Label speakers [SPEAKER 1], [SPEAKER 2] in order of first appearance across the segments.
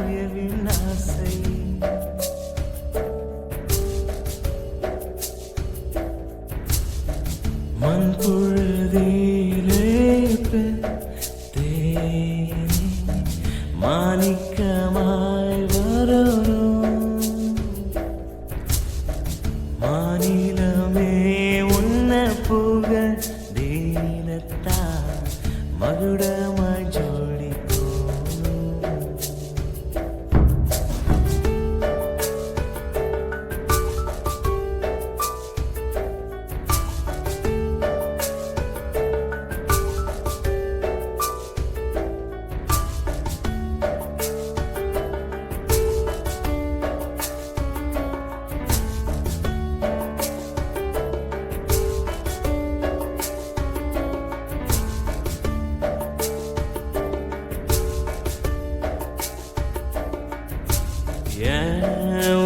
[SPEAKER 1] உயர்வின் ஆசை. மண் பொழுதிலே தேனே மாணிக்கமாய் வரணும். மாநிலமே உன்ன புக தீனத்தா மகுடமாய் ஜோடிக்கோணும்.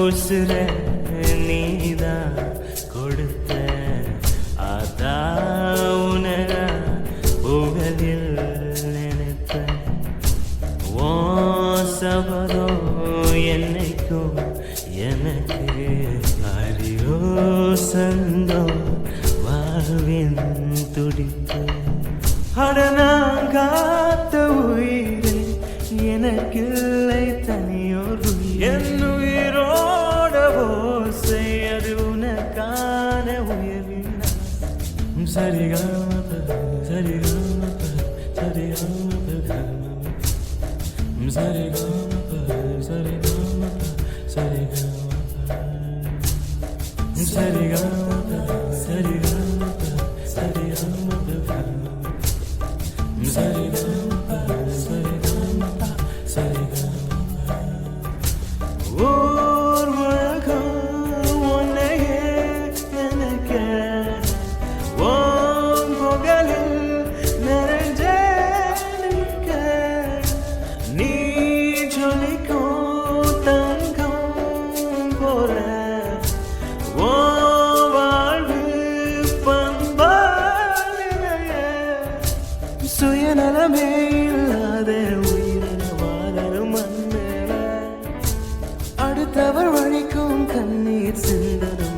[SPEAKER 1] உசுர நீதான் கொடுத்த அதா உனக புகழில் நினைப்ப ஓ சபதோ என்னைக்கும் எனக்கு அறியோ சந்தோ வாழ்வின் துடிப்பு. அடனாங்காத்த உயிரே எனக்கில்லை தனியோர் என் உயிரோட ஓசை அது உனக்கான உயர்வின் சரிகாம சரிகாம சரிகாம சரிகாம சரிகாம சரிகாம சரிகாம சரிகாம சுயநலமே இல்லாத உயிரின வாழரும் மன்னர அடுத்தவர் வழிக்கும் கண்ணீர் சிந்தரும்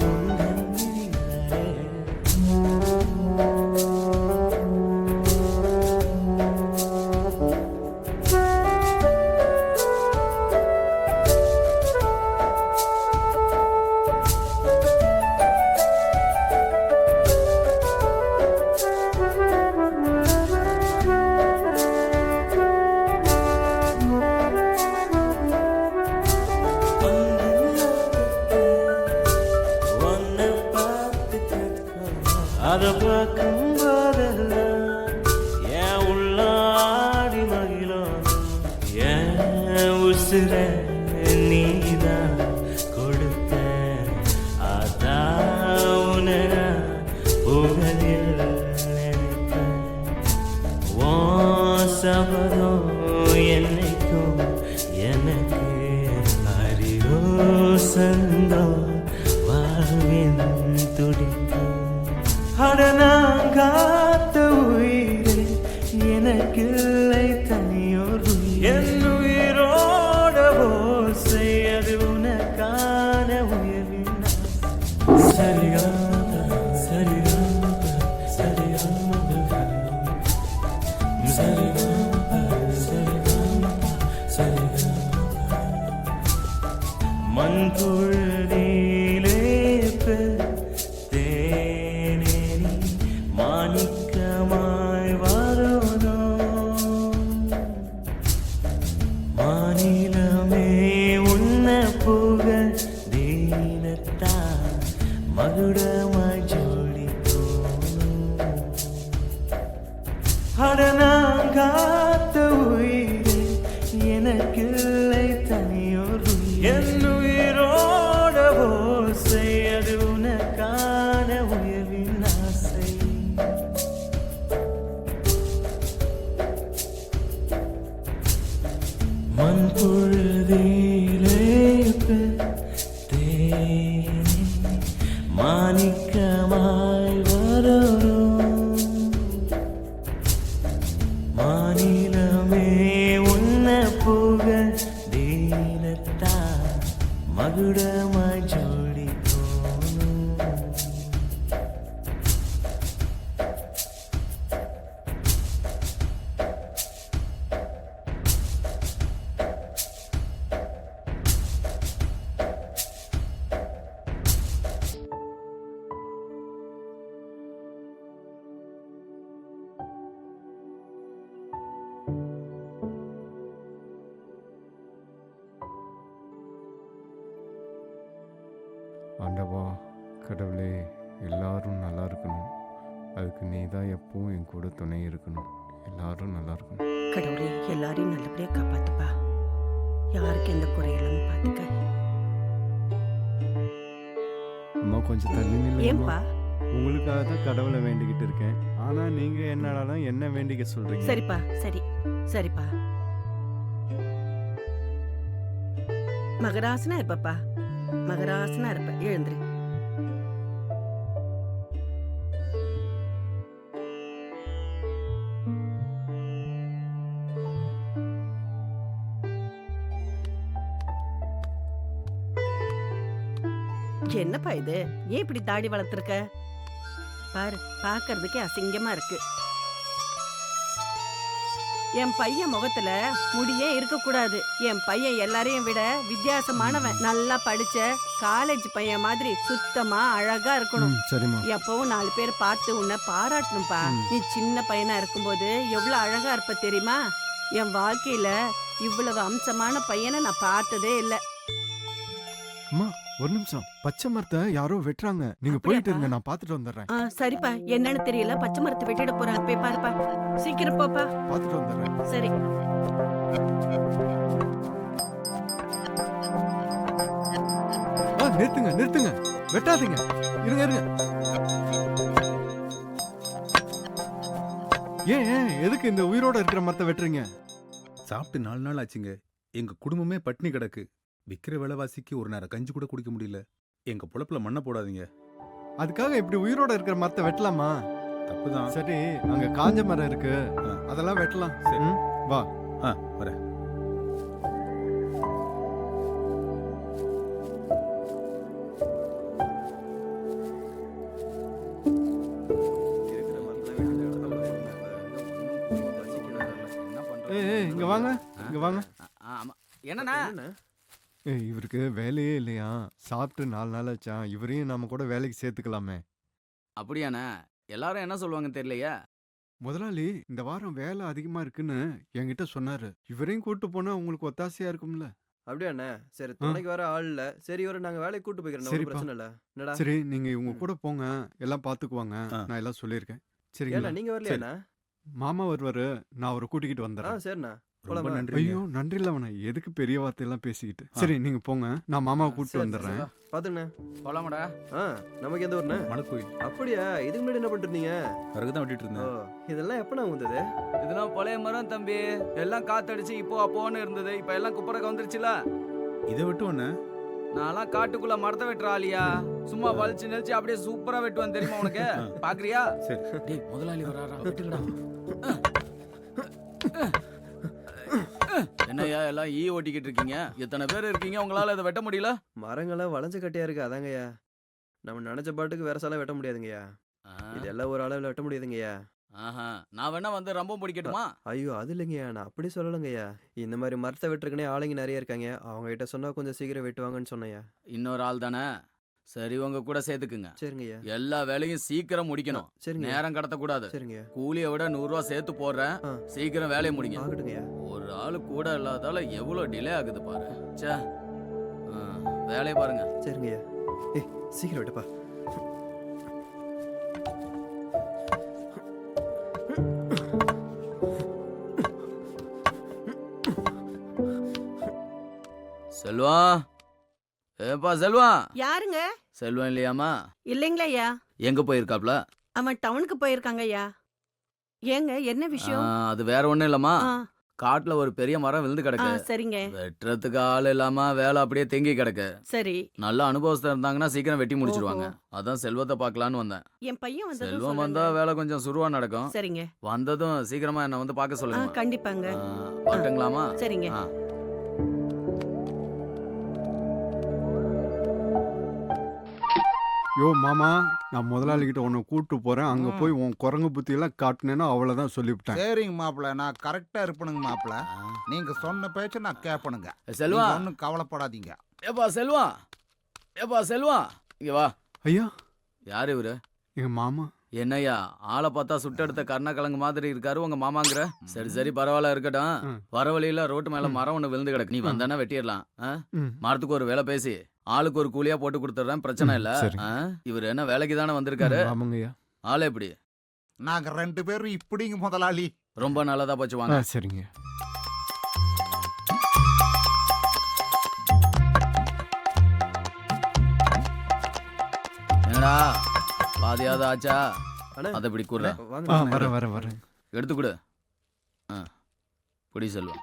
[SPEAKER 1] அதை பார்க்கும் போதெல்லாம் என் உள்ளாடி மகிழும். என் உசுர நீதான் கொடுத்த அதா உனக புகழில் நினைப்ப ஓ சபதோ என்னைக்கும் எனக்கு அறியோ சந்தோ வாழ்வின் துடிப்பு. அடனாங்காத்த உயிரே எனக்கில்லை தனியோர் என் உயிரோட ஓசை அது உனக்கான உயர்வின் சரிகாம சரிகாம சரிகாம சரிகாம சரிகாம சரிகாம மண் பொழுதிலே மாணிக்கமாய் வரணும். மாநிலமே உன்ன புக தீனத்தா மகுடமாய் ஜோடிக்கோணும். அடனாங்காத்த உயிரே எனக்கில்லை தனியோர் என் உயிரோட ஓசை அது உனக்கான உயர்வின் ஆசை. மண் பொழுதிலே தேனே மாணிக்க ദീനത്താ മകുടമായി ജോഡിക്കോണു
[SPEAKER 2] ஆண்டவா கடவுளே எல்லாரும் நல்லா இருக்கணும். அதுக்கு நீ தான் எப்பவும் என் கூட துணை இருக்கணும். எல்லாரும் நல்லா இருக்கணும்.
[SPEAKER 3] கடவுளே எல்லாரையும் நல்லபடியா காப்பாத்துப்பா. யாருக்கு எந்த குறையிலும் பாத்துக்க.
[SPEAKER 2] அம்மா கொஞ்சம் தள்ளி நில்லுங்கம்மா.
[SPEAKER 3] ஏன்பா?
[SPEAKER 2] உங்களுக்காக தான் கடவுளை வேண்டிக்கிட்டு இருக்கேன். ஆனா நீங்க என்னடானா என்ன வேண்டிக்க சொல்றீங்க?
[SPEAKER 3] சரிப்பா, சரிப்பா. மகராசனா இருப்பப்பா, மகராசனா இருப்ப. எழுந்துரு. என்னப்பா இது? ஏன் இப்படி தாடி வளர்த்துருக்க? பாரு, பாக்குறதுக்கே அசிங்கமா இருக்கு. என் பையன் முகத்துல முடியே இருக்க கூடாது. என் பையன் எல்லாரையும் விட வித்தியாசமானவன். நல்லா படிச்ச காலேஜ் பையன் மாதிரி சுத்தமா அழகா இருக்கணும்.
[SPEAKER 2] சரிம்மா.
[SPEAKER 3] எப்பவும் 4 பேர் பார்த்து உன்னை பாராட்டணும்பா. நீ சின்ன பையனா இருக்கும்போது எவ்வளவு அழகா இருப்ப தெரியுமா? என் வாழ்க்கையில இவ்வளவு அம்சமான பையனை நான் பார்த்ததே இல்ல.
[SPEAKER 2] அம்மா ஒரு நிமிஷம். பச்சை மரத்தை யாரோ வெட்டுறாங்க. நீங்க போயிட்டு இருங்க, நான் பாத்துட்டு வந்துடுறேன்.
[SPEAKER 3] சரிப்பா, என்னன்னு தெரியல. பச்சை மரத்தை வெட்டிட போறாங்க. போய் பாருப்பா, சீக்கிரம் போப்பா.
[SPEAKER 2] பாத்துட்டு வந்துடுறேன்.
[SPEAKER 3] சரி.
[SPEAKER 2] நிறுத்துங்க, வெட்டாதீங்க. இருங்க. ஏன் எதுக்கு இந்த உயிரோட இருக்கிற மரத்தை வெட்டுறீங்க?
[SPEAKER 4] சாப்பிட்டு 4 நாள் ஆச்சுங்க. எங்க குடும்பமே பட்னி கிடக்கு. விக்கிற விலைவாசிக்கு ஒரு நேரம் கஞ்சி கூட குடிக்க முடியல. எங்க பொழப்புல மண்ணை போடாதீங்க.
[SPEAKER 2] அதுக்காக இப்படி உயிரோட இருக்கிற மரத்தை வெட்டலாமா?
[SPEAKER 4] தப்புதான்.
[SPEAKER 2] சரி, அங்க காஞ்ச மரம் இருக்கு, அதெல்லாம் வெட்டலாம்.
[SPEAKER 4] சரி
[SPEAKER 2] வா.
[SPEAKER 4] வரேன்.
[SPEAKER 2] இங்க வாங்க.
[SPEAKER 5] என்னண்ணா?
[SPEAKER 2] இவருக்கு வேலையே இல்லையா? சாப்பிட்டு 4 நாள் ஆச்சா? இவரையும் நாம கூட வேலைக்கு சேர்த்துக்கலாமே.
[SPEAKER 5] அப்படியாண்ணா? எல்லாரும் என்ன சொல்லுவாங்க தெரியலையா?
[SPEAKER 2] முதலாளி இந்த வாரம் வேலை அதிகமா இருக்குன்னு என்கிட்ட சொன்னாரு. இவரையும் கூட்டு போனா உங்களுக்கு ஒத்தாசையா இருக்கும்ல.
[SPEAKER 6] அப்படியாண்ணே? சரி, துணைக்கு வர ஆள் இல்ல. சரி, இவரை நாங்க வேலைக்கு கூட்டு போய்க்கிறோம்.
[SPEAKER 2] சரிப்பா.
[SPEAKER 6] பிரச்சனை இல்ல. என்னடா?
[SPEAKER 2] சரி, நீங்க இவங்க கூட போங்க, எல்லாம் பாத்துக்குவாங்க. நான் எல்லாம் சொல்லியிருக்கேன். சரிங்களா?
[SPEAKER 6] ஏண்ணா நீங்க வரலையாண்ணா?
[SPEAKER 2] மாமா வருவாரு, நான் அவரை கூட்டிக்கிட்டு வந்துடுறேன்.
[SPEAKER 6] சரிண்ணா.
[SPEAKER 4] ரொம்ப
[SPEAKER 6] போலாமா?
[SPEAKER 4] நன்றி.
[SPEAKER 2] ஐயோ நன்றி இல்ல அவனை, எதுக்கு பெரிய வார்த்தையெல்லாம் பேசிக்கிட்டு. சரி நீங்க போங்க, நான் மாமாவை கூட்டிட்டு வந்துடுறேன்.
[SPEAKER 6] பாத்துங்கண்ணே.
[SPEAKER 5] போலாமடா.
[SPEAKER 6] நமக்கு எந்த ஊர்ண்ணே?
[SPEAKER 4] மணக்கோயில்.
[SPEAKER 6] அப்படியா? இதுக்கு முன்னாடி என்ன பண்ணிட்டு இருந்தீங்க?
[SPEAKER 4] பிறகுதான் வெட்டிட்டு
[SPEAKER 6] ஓ,
[SPEAKER 4] இருந்தேன்.
[SPEAKER 6] இதெல்லாம் எப்பண்ணா வந்தது?
[SPEAKER 5] இதெல்லாம் பழைய மரம் தம்பி. எல்லாம் காத்தடிச்சு இப்போ அப்போன்னு இருந்தது. இப்ப எல்லாம் குப்பரக்க வந்துருச்சுல.
[SPEAKER 4] இதை வெட்டுவண்ணே.
[SPEAKER 5] நான்லாம் காட்டுக்குள்ள மரத்தை வெட்டுற ஆளியா? சும்மா வலிச்சு நெளிச்சு அப்படியே சூப்பரா வெட்டுவேன் தெரியுமா உனக்கு? பாக்குறியா?
[SPEAKER 4] சரி.
[SPEAKER 5] டேய் முதலாளி வராரா? வெட்டுங்கடா. என்னய்யா எல்லாம் ஓட்டிக்கிட்டு இருக்கீங்க? எத்தனை பேர் இருக்கீங்க? உங்களால இதை வெட்ட முடியல?
[SPEAKER 6] மரங்கள்லாம் வளைஞ்ச கட்டியா இருக்கு, அதாங்கய்யா. நம்ம நினைச்ச பாட்டுக்கு வேற சாலை வெட்ட முடியாதுங்கய்யா. இதெல்லாம் ஒரு அளவுல வெட்ட முடியாதுங்கய்யா.
[SPEAKER 5] நான் வேணா வந்து ரொம்ப பிடிக்கட்டுமா?
[SPEAKER 6] ஐயோ, அது இல்லைங்கய்யா, நான் அப்படி சொல்லலைங்கய்யா. இந்த மாதிரி மரத்தை வெட்டுறதுக்குனே ஆளுங்க நிறைய இருக்காங்க. அவங்க கிட்ட சொன்னா கொஞ்சம் சீக்கிரம் வெட்டுவாங்கன்னு சொன்னேயா.
[SPEAKER 5] இன்னொரு ஆள் தானே? சரி, உங்க கூட சேர்த்துக்குங்க.
[SPEAKER 6] சரிங்கய்யா.
[SPEAKER 5] எல்லா வேலையும் சீக்கிரம் முடிக்கணும்.
[SPEAKER 6] சரிங்க.
[SPEAKER 5] நேரம் கடத்த கூடாது.
[SPEAKER 6] சரிங்கய்யா.
[SPEAKER 5] கூலியை விட 100 ரூபா சேர்த்து போடுறேன். சீக்கிரம் வேலையை முடிங்க.
[SPEAKER 6] ஆகட்டுங்கய்யா.
[SPEAKER 5] ஒரு ஆளு கூட இல்லாதால எவ்வளவு டிலே ஆகுது பாரு. ச்சே. வேலையை பாருங்க.
[SPEAKER 6] சரிங்கய்யா. சீக்கிரம் வெட்டுப்பா.
[SPEAKER 5] செல்வா, ஏப்பா செல்வா.
[SPEAKER 3] யாருங்க?
[SPEAKER 5] செல்வம் இல்லையாமா?
[SPEAKER 3] இல்லைங்களா ஐயா.
[SPEAKER 5] எங்க போயிருக்காப்ல?
[SPEAKER 3] அவன் டவுனுக்கு போயிருக்காங்க ஐயா. ஏங்க, என்ன விஷயம்?
[SPEAKER 5] அது வேற ஒண்ணும் இல்லம்மா.
[SPEAKER 3] ஆ,
[SPEAKER 5] காட்டுல ஒரு பெரிய மரம் விழுந்து கிடக்கு.
[SPEAKER 3] சரிங்க.
[SPEAKER 5] வெட்டுறதுக்கு ஆள் இல்லாம வேலை அப்படியே தேங்கி கிடக்கு.
[SPEAKER 3] சரி.
[SPEAKER 5] நல்ல அனுபவஸ்தர் இருந்தாங்கன்னா சீக்கிரம் வெட்டி முடிச்சிருவாங்க. அதான் செல்வத்தை பார்க்கலான்னு வந்தேன்.
[SPEAKER 3] என் பையன் வந்து
[SPEAKER 5] செல்வம் வந்தா வேலை கொஞ்சம் சுருவா நடக்கும்.
[SPEAKER 3] சரிங்க.
[SPEAKER 5] வந்ததும் சீக்கிரமா என்ன வந்து பார்க்க சொல்லுங்க.
[SPEAKER 3] கண்டிப்பாங்க.
[SPEAKER 5] பாட்டுங்களாமா?
[SPEAKER 3] சரிங்க.
[SPEAKER 5] ஆ.
[SPEAKER 2] யோ மாமா, நான் முதலாளிகிட்ட உன்னை கூட்டு போறேன். அங்க போய் உன் குரங்கு புத்தியெல்லாம் காட்டினேன்னா அவ்வளவுதான் சொல்லிவிட்டேன்.
[SPEAKER 7] சரிங்க மாப்பிள்ள, நான் கரெக்டா இருப்பேனுங்க மாப்பிள்ள. நீங்க சொன்ன பேச்ச நான் கேட்பனுங்க.
[SPEAKER 5] செல்வா
[SPEAKER 7] ஒன்றும் கவலைப்படாதீங்க.
[SPEAKER 5] ஏப்பா செல்வா, ஏப்பா செல்வா, இங்க வா.
[SPEAKER 2] ஐயா,
[SPEAKER 5] யாரு இவரு?
[SPEAKER 2] எங்க மாமா.
[SPEAKER 5] என்னய்யா ஆளை பார்த்தா சுட்டெடுத்த கர்ணக்கிழங்கு மாதிரி இருக்காரு உங்க மாமாங்கிற? சரி சரி பரவாயில்ல இருக்கட்டும். வர வழியில ரோட்டு மேல மரம் ஒண்ணு விழுந்து கிடக்கு, நீ வந்தானே வெட்டிடலாம். மரத்துக்கு ஒரு வேலை பேசி ஆளுக்கு ஒரு கூலியா போட்டு கொடுத்துட்றேன், பிரச்சனை இல்ல. இவர் என்ன வேலைக்கு தானே வந்திருக்காரு?
[SPEAKER 2] ஆமாங்கய்யா.
[SPEAKER 5] ஆளு எப்படி?
[SPEAKER 7] நாங்க 2 பேரும் இப்படிங்க முதலாளி.
[SPEAKER 5] ரொம்ப நல்லதா போச்சு, வாங்க.
[SPEAKER 2] சரிங்க.
[SPEAKER 5] என்னடா பாதியாவது ஆச்சா?
[SPEAKER 6] அண்ணா,
[SPEAKER 5] அதை இப்படி கூடுற,
[SPEAKER 6] வாங்க.
[SPEAKER 2] வரேன்.
[SPEAKER 5] எடுத்து கொடு. குடி செல்வா.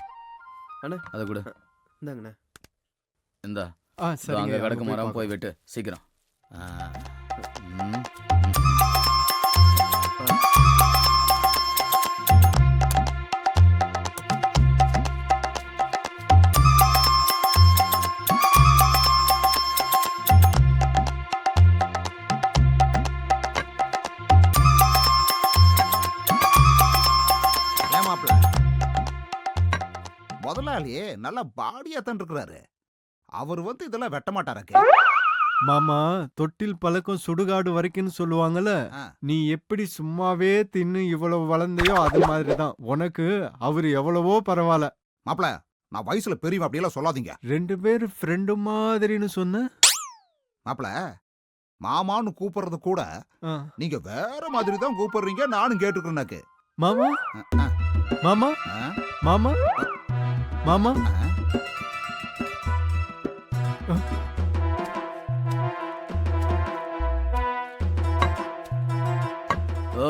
[SPEAKER 6] அண்ணா.
[SPEAKER 5] அதை கொடு.
[SPEAKER 6] இந்தாங்கண்ணா.
[SPEAKER 5] இந்தா
[SPEAKER 2] சரிங்க.
[SPEAKER 5] அங்க கிடக்கு மரம், போய் வெட்டு சீக்கிரம்.
[SPEAKER 7] ஏன் மாப்பிள்ள, முதலாளி நல்லா பாடியா தான் இருக்கிறாரு. அவர் வந்து இதெல்லாம் வெட்ட மாட்டாரக்கு.
[SPEAKER 2] மாமா, தொட்டில் பழக்கம் சுடுகாடு வரைக்கும்னு சொல்லுவாங்கல்ல. நீ எப்படி சும்மாவே தின்னு இவ்வளவு வளர்ந்தையோ அது மாதிரிதான் உனக்கு அவரு எவ்வளவோ பரவாயில்ல.
[SPEAKER 7] மாப்பிள்ள, நான் வயசுல பெரியவன் அப்படியெல்லாம் சொல்லாதீங்க.
[SPEAKER 2] 2 பேர் ஃப்ரெண்டு மாதிரின்னு சொன்ன.
[SPEAKER 7] மாப்பிள்ள, மாமான்னு கூப்பிடுறது கூட நீங்க வேற மாதிரி தான் கூப்பிடுறீங்க. நானும் கேட்டுக்கிறேனாக்கு.
[SPEAKER 2] மாமா மாமா மாமா மாமா.
[SPEAKER 5] ஓ,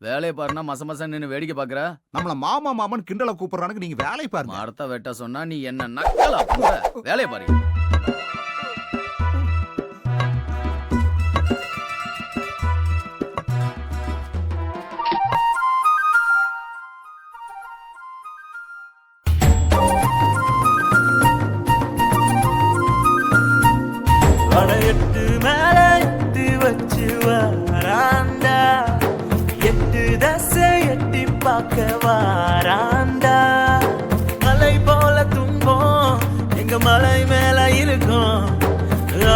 [SPEAKER 5] வேலையை பாருன்னா மச மசம் நின்னு வேடிக்கை பாக்குற.
[SPEAKER 7] நம்மள மாமா மாமன் கிண்டல கூப்பிடுறானுக்கு நீங்க வேலையை பாருங்க.
[SPEAKER 5] மரத்தை வெட்ட சொன்னா நீ என்ன நக்கலா பண்ற? வேலையை பாருங்க.
[SPEAKER 1] வளையட்டு மேல எட்டு வச்சு வாராண்டா, 8 தசை எட்டி பார்க்க வாராண்டா. மலை போல துன்பம் எங்க மலை மேல இருக்கும்,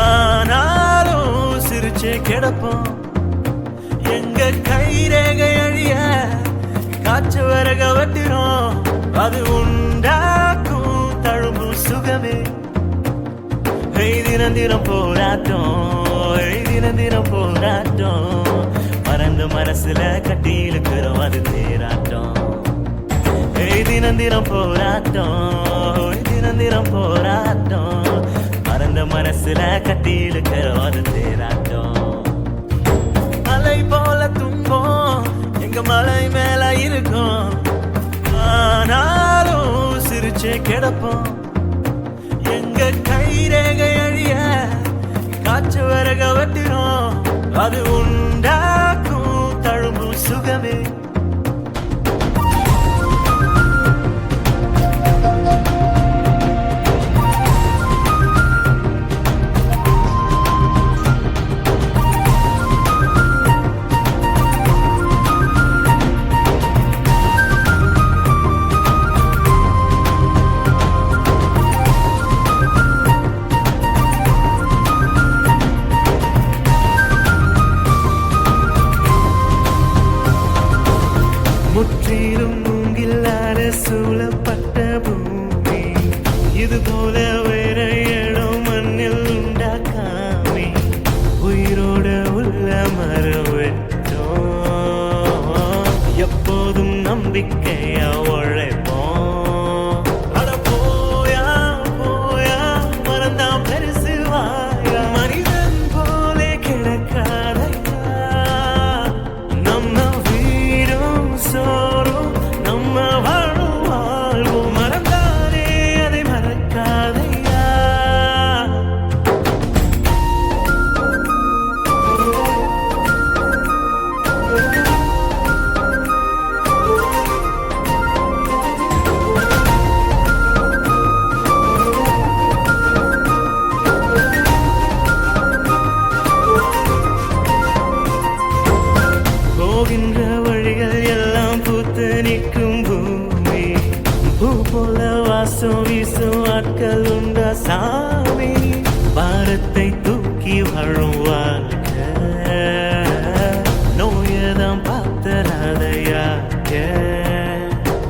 [SPEAKER 1] ஆனாலும் சிரிச்சே கிடப்போம். எங்க கை ரேகை அழிய காய்ச்ச வரக வெட்டுறோம், அது உண்டாக்கும் தழும்பும் சுகமே. தினம் போராட்டம், தினம் போராட்டம். மறந்த மனசுல கட்டி இழுக்கிறோம், அது தேராட்டம். தினம் போராட்டம், தினம் போராட்டம். மறந்த மனசுல கட்டி இழுக்கிறோம், அது தேராட்டம். மலை போல துன்பம் எங்க மலை மேல இருக்கும், ஆனாலும் சிரிச்சே கிடப்போம். எங்க கை ரேகை அழிய காய்ச்ச வரக வெட்டுறோம், அது உண்டாக்கும் தழும்பும் சுகமே. சாமி பாரத்தை தூக்கி வாழும் வாழ்க்கை நோயதான் பார்த்தராதையா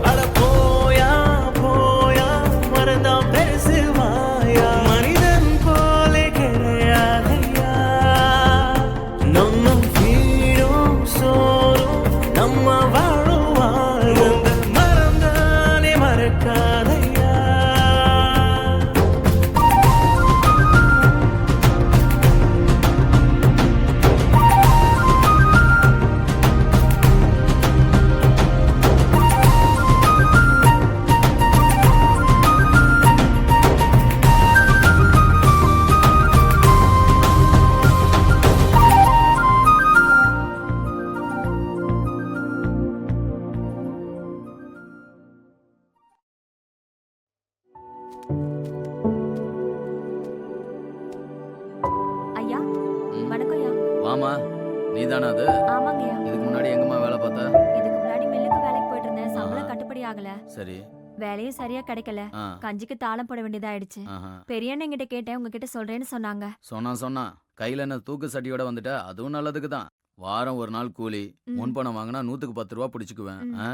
[SPEAKER 1] அட போயா போயா மறந்தான் பேசுவாயா மனிதன் போலே கிடையாதையா நம்ம வீடும் சோறும் நம்ம வாழும் வாழ்வும் மறந்தானே மறக்காதையா
[SPEAKER 8] ஐயா
[SPEAKER 5] ம்.
[SPEAKER 8] வணக்கம் ஐயா.
[SPEAKER 5] வாமா நீதானா அது
[SPEAKER 8] ஆமாங்கய்யா.
[SPEAKER 5] இதுக்கு முன்னாடி எங்கம்மா வேலை பார்த்த
[SPEAKER 8] இதுக்கு முன்னாடி மில்லுக்கு வேலைக்கு போயிட்டு இருந்தேன். சம்பளம் கட்டுப்படி ஆகல.
[SPEAKER 5] சரி
[SPEAKER 8] வேலையும் சரியா கிடைக்கல.
[SPEAKER 5] ஆ
[SPEAKER 8] கஞ்சிக்கு தாளம் போட வேண்டியதாயிடுச்சு.
[SPEAKER 5] ஆஹா.
[SPEAKER 8] பெரிய அண்ணன் கிட்ட கேட்டேன், உங்ககிட்ட சொல்றேன்னு சொன்னாங்க.
[SPEAKER 5] சொன்னா கையில என்ன தூக்கு சட்டியோட வந்துட்ட அதுவும் நல்லதுக்கு தான் வாரம் ஒரு நாள் கூலி
[SPEAKER 8] ம்.
[SPEAKER 5] முன்பணம் வாங்கினா 110 ரூபா பிடிச்சுக்குவேன்
[SPEAKER 8] ம்.
[SPEAKER 5] ஆ?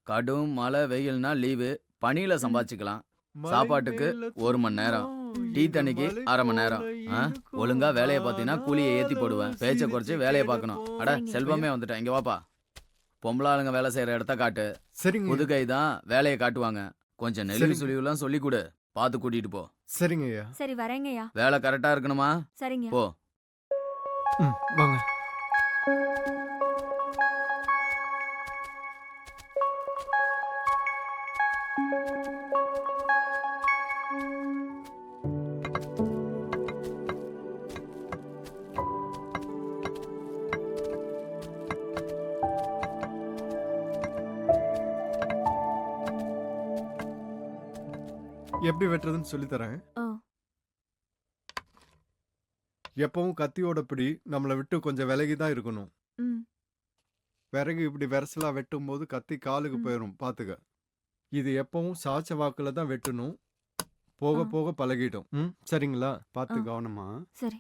[SPEAKER 5] கடும் மழை வெயில்னா லீவு பனியில சம்பாதிச்சுக்கலாம் சாப்பாட்டுக்கு 1 மணி நேரம் டீ தண்ணிக்கு 1/2 மணி நேரம் ஆ? ஒழுங்கா வேலையை பார்த்தீங்கன்னா கூலியை ஏத்தி போடுவேன் பேச்சை குறைச்சு வேலையை பார்க்கணும் அட
[SPEAKER 8] சரிங்க.
[SPEAKER 5] செல்வமே வந்துட்டேன் இங்க வாப்பா பொம்பளை ஆளுங்க வேலை செய்யற இடத்த காட்டு
[SPEAKER 2] சரிங்க
[SPEAKER 5] புதுகை தான் வேலையை காட்டுவாங்க கொஞ்சம் நெளிவு
[SPEAKER 2] சரிங்க.
[SPEAKER 5] சுழிவுலாம் சொல்லி கொடு பார்த்து கூட்டிட்டு போ
[SPEAKER 2] சரிங்க ஐயா
[SPEAKER 8] சரி வரேங்கய்யா.
[SPEAKER 5] வேலை கரெக்டா இருக்கணுமா
[SPEAKER 8] சரிங்க.
[SPEAKER 5] போ
[SPEAKER 2] வாங்க எப்படி வெட்டுறதுன்னு சொல்லி தரேன்
[SPEAKER 8] ஆ.
[SPEAKER 2] எப்பவும் கத்தியோட பிடி நம்மளை விட்டு கொஞ்சம் விலகி தான் இருக்கணும்
[SPEAKER 8] ம்.
[SPEAKER 2] விறகு இப்படி வெரசலா வெட்டும் போது கத்தி காலுக்கு
[SPEAKER 8] ம்.
[SPEAKER 2] போயிடும் பாத்துக்க இது எப்பவும் சாச்ச வாக்குல தான் வெட்டணும் போக
[SPEAKER 8] ஆ.
[SPEAKER 2] போக பழகிடும் சரிங்களா பார்த்து
[SPEAKER 8] ஆ.
[SPEAKER 2] கவனமா
[SPEAKER 8] சரி.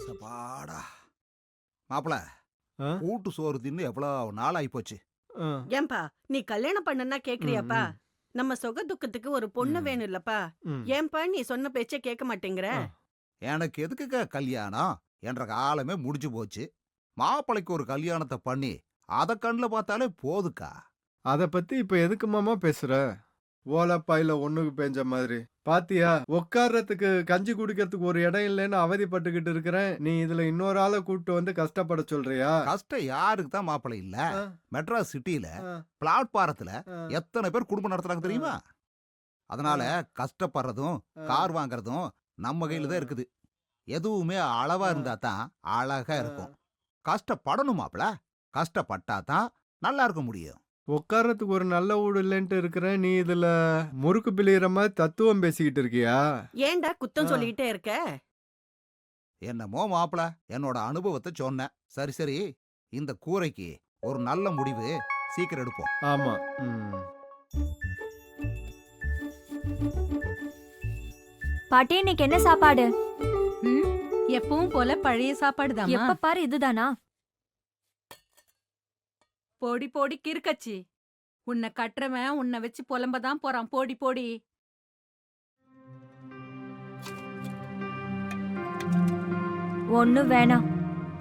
[SPEAKER 7] சபாடா மாப்பிள
[SPEAKER 2] ஆ?
[SPEAKER 7] கூட்டு சோறு தின்னு எவ்வளவு நாள் ஆயிப்போச்சு
[SPEAKER 2] ஆ.
[SPEAKER 3] ஏன்பா நீ கல்யாணம் பண்ணனா கேக்குறியாப்பா
[SPEAKER 2] ம்,
[SPEAKER 3] நம்ம சுக துக்கத்துக்கு ஒரு பொண்ணு
[SPEAKER 7] ம்.
[SPEAKER 3] வேணும் இல்லப்பா
[SPEAKER 2] ம்.
[SPEAKER 3] ஏன்பா நீ சொன்ன பேச்ச கேட்க மாட்டேங்கிற
[SPEAKER 2] ஆ.
[SPEAKER 7] எனக்கு எதுக்குங்க கல்யாணம் என்ற காலமே முடிஞ்சு போச்சு மாப்பிளைக்கு ஒரு கல்யாணத்தை பண்ணி அத கண்ணில் பார்த்தாலே போதுக்கா
[SPEAKER 2] அத பத்தி இப்ப எதுக்கு மாமா பேசுற ஓலப்பாயில ஒண்ணுக்கு பேஞ்ச மாதிரி பாத்தியா உட்கார்றதுக்கு கஞ்சி குடிக்கிறதுக்கு ஒரு இடம் இல்லைன்னு அவதிப்பட்டுக்கிட்டு இருக்கிறேன் நீ இதுல இன்னொரு ஆளை கூப்பிட்டு வந்து கஷ்டப்பட சொல்றியா
[SPEAKER 7] கஷ்டம் யாருக்கு தான் மாப்பிளை இல்ல
[SPEAKER 2] ஆ,
[SPEAKER 7] மெட்ராஸ் சிட்டில
[SPEAKER 2] ஆ,
[SPEAKER 7] பிளாட்பாரத்துல
[SPEAKER 2] ஆ,
[SPEAKER 7] எத்தனை பேர் குடும்பம் நடத்துறாங்க தெரியுமா அதனால கஷ்டப்படுறதும்
[SPEAKER 2] ஆ.
[SPEAKER 7] கார் வாங்குறதும் நம்ம கையில தான் இருக்குது எதுவுமே அளவா இருந்தா தான் அழகா இருக்கும் கஷ்டப்படணும் மாப்பிள கஷ்டப்பட்டா தான் நல்லா இருக்க முடியும்
[SPEAKER 2] உட்கார்றதுக்கு ஒரு நல்ல வீடு இல்லைன்ட்டு இருக்கிறேன் நீ இதுல முறுக்கு பிழிகிற மாதிரி தத்துவம் பேசிக்கிட்டு இருக்கியா
[SPEAKER 3] ஏன்டா குத்தம்
[SPEAKER 2] ஆ.
[SPEAKER 3] சொல்லிக்கிட்டே இருக்க
[SPEAKER 7] என்னமோ மாப்பிள என்னோட அனுபவத்தை சொன்னேன் சரி சரி இந்த கூரைக்கு ஒரு நல்ல முடிவு சீக்கிரம் எடுப்போம்
[SPEAKER 2] ஆமா ம்.
[SPEAKER 8] பாட்டி இன்னைக்கு என்ன சாப்பாடு?
[SPEAKER 9] ம், எப்பவும் போல பழைய சாப்பாடு தான்.
[SPEAKER 8] எப்ப பாரு இதுதானா?
[SPEAKER 9] போடி போடி கிறுக்கச்சி, உன்னை கட்டுறவன் உன்னை வச்சு புலம்பதான் போறான். போடி போடி.
[SPEAKER 8] ஒண்ணும் வேணாம்.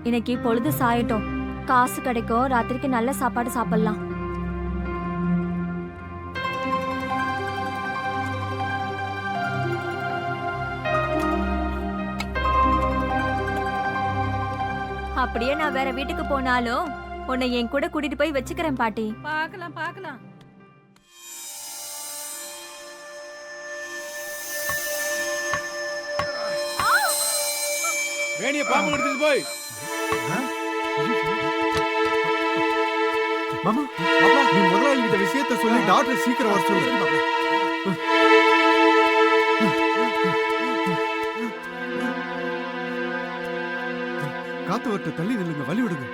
[SPEAKER 8] இன்னைக்கு பொழுது சாயட்டும். காசு கிடைக்கும், ராத்திரிக்கு நல்ல சாப்பாடு சாப்பிடலாம். அப்படியே நான் வேற வீட்டுக்கு போனாலும் உன்னை என் கூட கூட்டிட்டு போய் வச்சுக்கிறேன் பாட்டி.
[SPEAKER 9] பார்க்கலாம் பார்க்கலாம்.
[SPEAKER 4] வேணிய பாம்பு எடுத்துட்டு போய்
[SPEAKER 2] மாமா மாமா, நீ முதலாளி இந்த விஷயத்த சொல்லி டாக்டர் சீக்கிரம் வர சொல்லு. காத்து வரட்ட தள்ளி நில்லுங்க, வழி விடுங்க.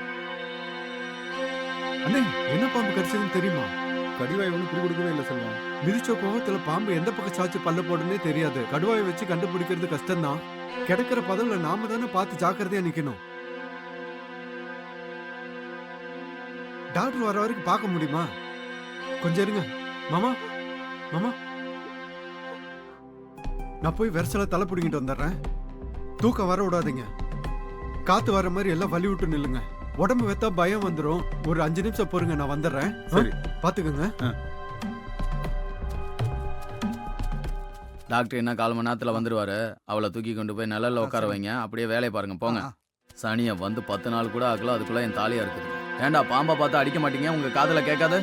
[SPEAKER 2] அண்ணே, என்ன பாம்பு கடிச்சதுன்னு தெரியுமா?
[SPEAKER 4] கடிவாய் ஒன்றும் புடி கொடுக்கவே இல்லை செல்வம்.
[SPEAKER 2] மிதிச்ச கோவத்துல பாம்பு எந்த பக்கம் சாச்சு பல்ல போடுன்னே தெரியாது. கடுவாயை வச்சு கண்டுபிடிக்கிறது கஷ்டம்தான். கிடைக்கிற பதவில நாம தானே பார்த்து ஜாக்கிரதையா நிக்கணும். டாக்டர் வர வரைக்கும் பார்க்க முடியுமா? கொஞ்சம் இருங்க. மாமா, மாமா, நான் போய் வெரசல தலை பிடிங்கிட்டு வந்துடுறேன். தூக்கம் வர விடாதீங்க. காத்து வர மாதிரி எல்லாம் வலி விட்டு நில்லுங்க. உடம்பு வெத்தா பயம் வந்துடும். ஒரு 5 நிமிஷம் பொறுங்க, நான் வந்துடுறேன்.
[SPEAKER 4] சரி.
[SPEAKER 2] பாத்துக்கோங்க.
[SPEAKER 5] டாக்டர் என்ன 1/4 மணி நேரத்துல வந்துருவாரு. அவளை தூக்கி கொண்டு போய் நிழல்ல உட்கார வைங்க. அப்படியே வேலையை பாருங்க, போங்க. சனியை வந்து 10 நாள் கூட ஆகல, அதுக்குள்ள என் தாலியா இருக்குது. ஏண்டா பாம்பை பார்த்து அடிக்க மாட்டீங்க? உங்க காதுல கேட்காது?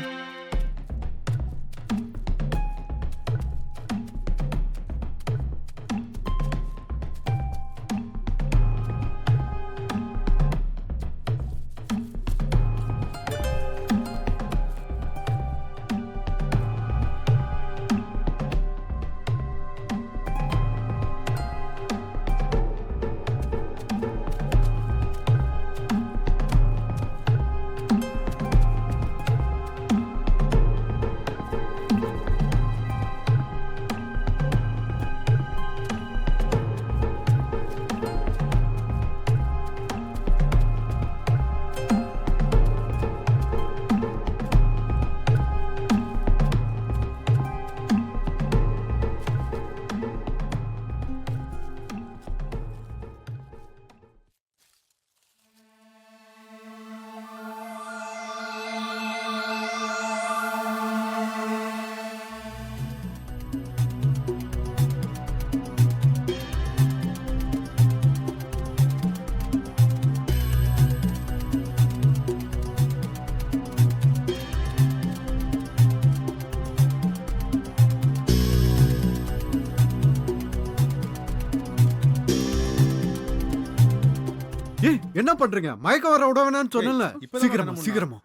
[SPEAKER 2] ஏய், என்ன பண்றீங்க? மயக்கம் வர விட வேணாம்னு சொன்னல.
[SPEAKER 4] இப்பதான்
[SPEAKER 2] சீக்கிரமா
[SPEAKER 4] வரணும்
[SPEAKER 2] சீக்கிரமா.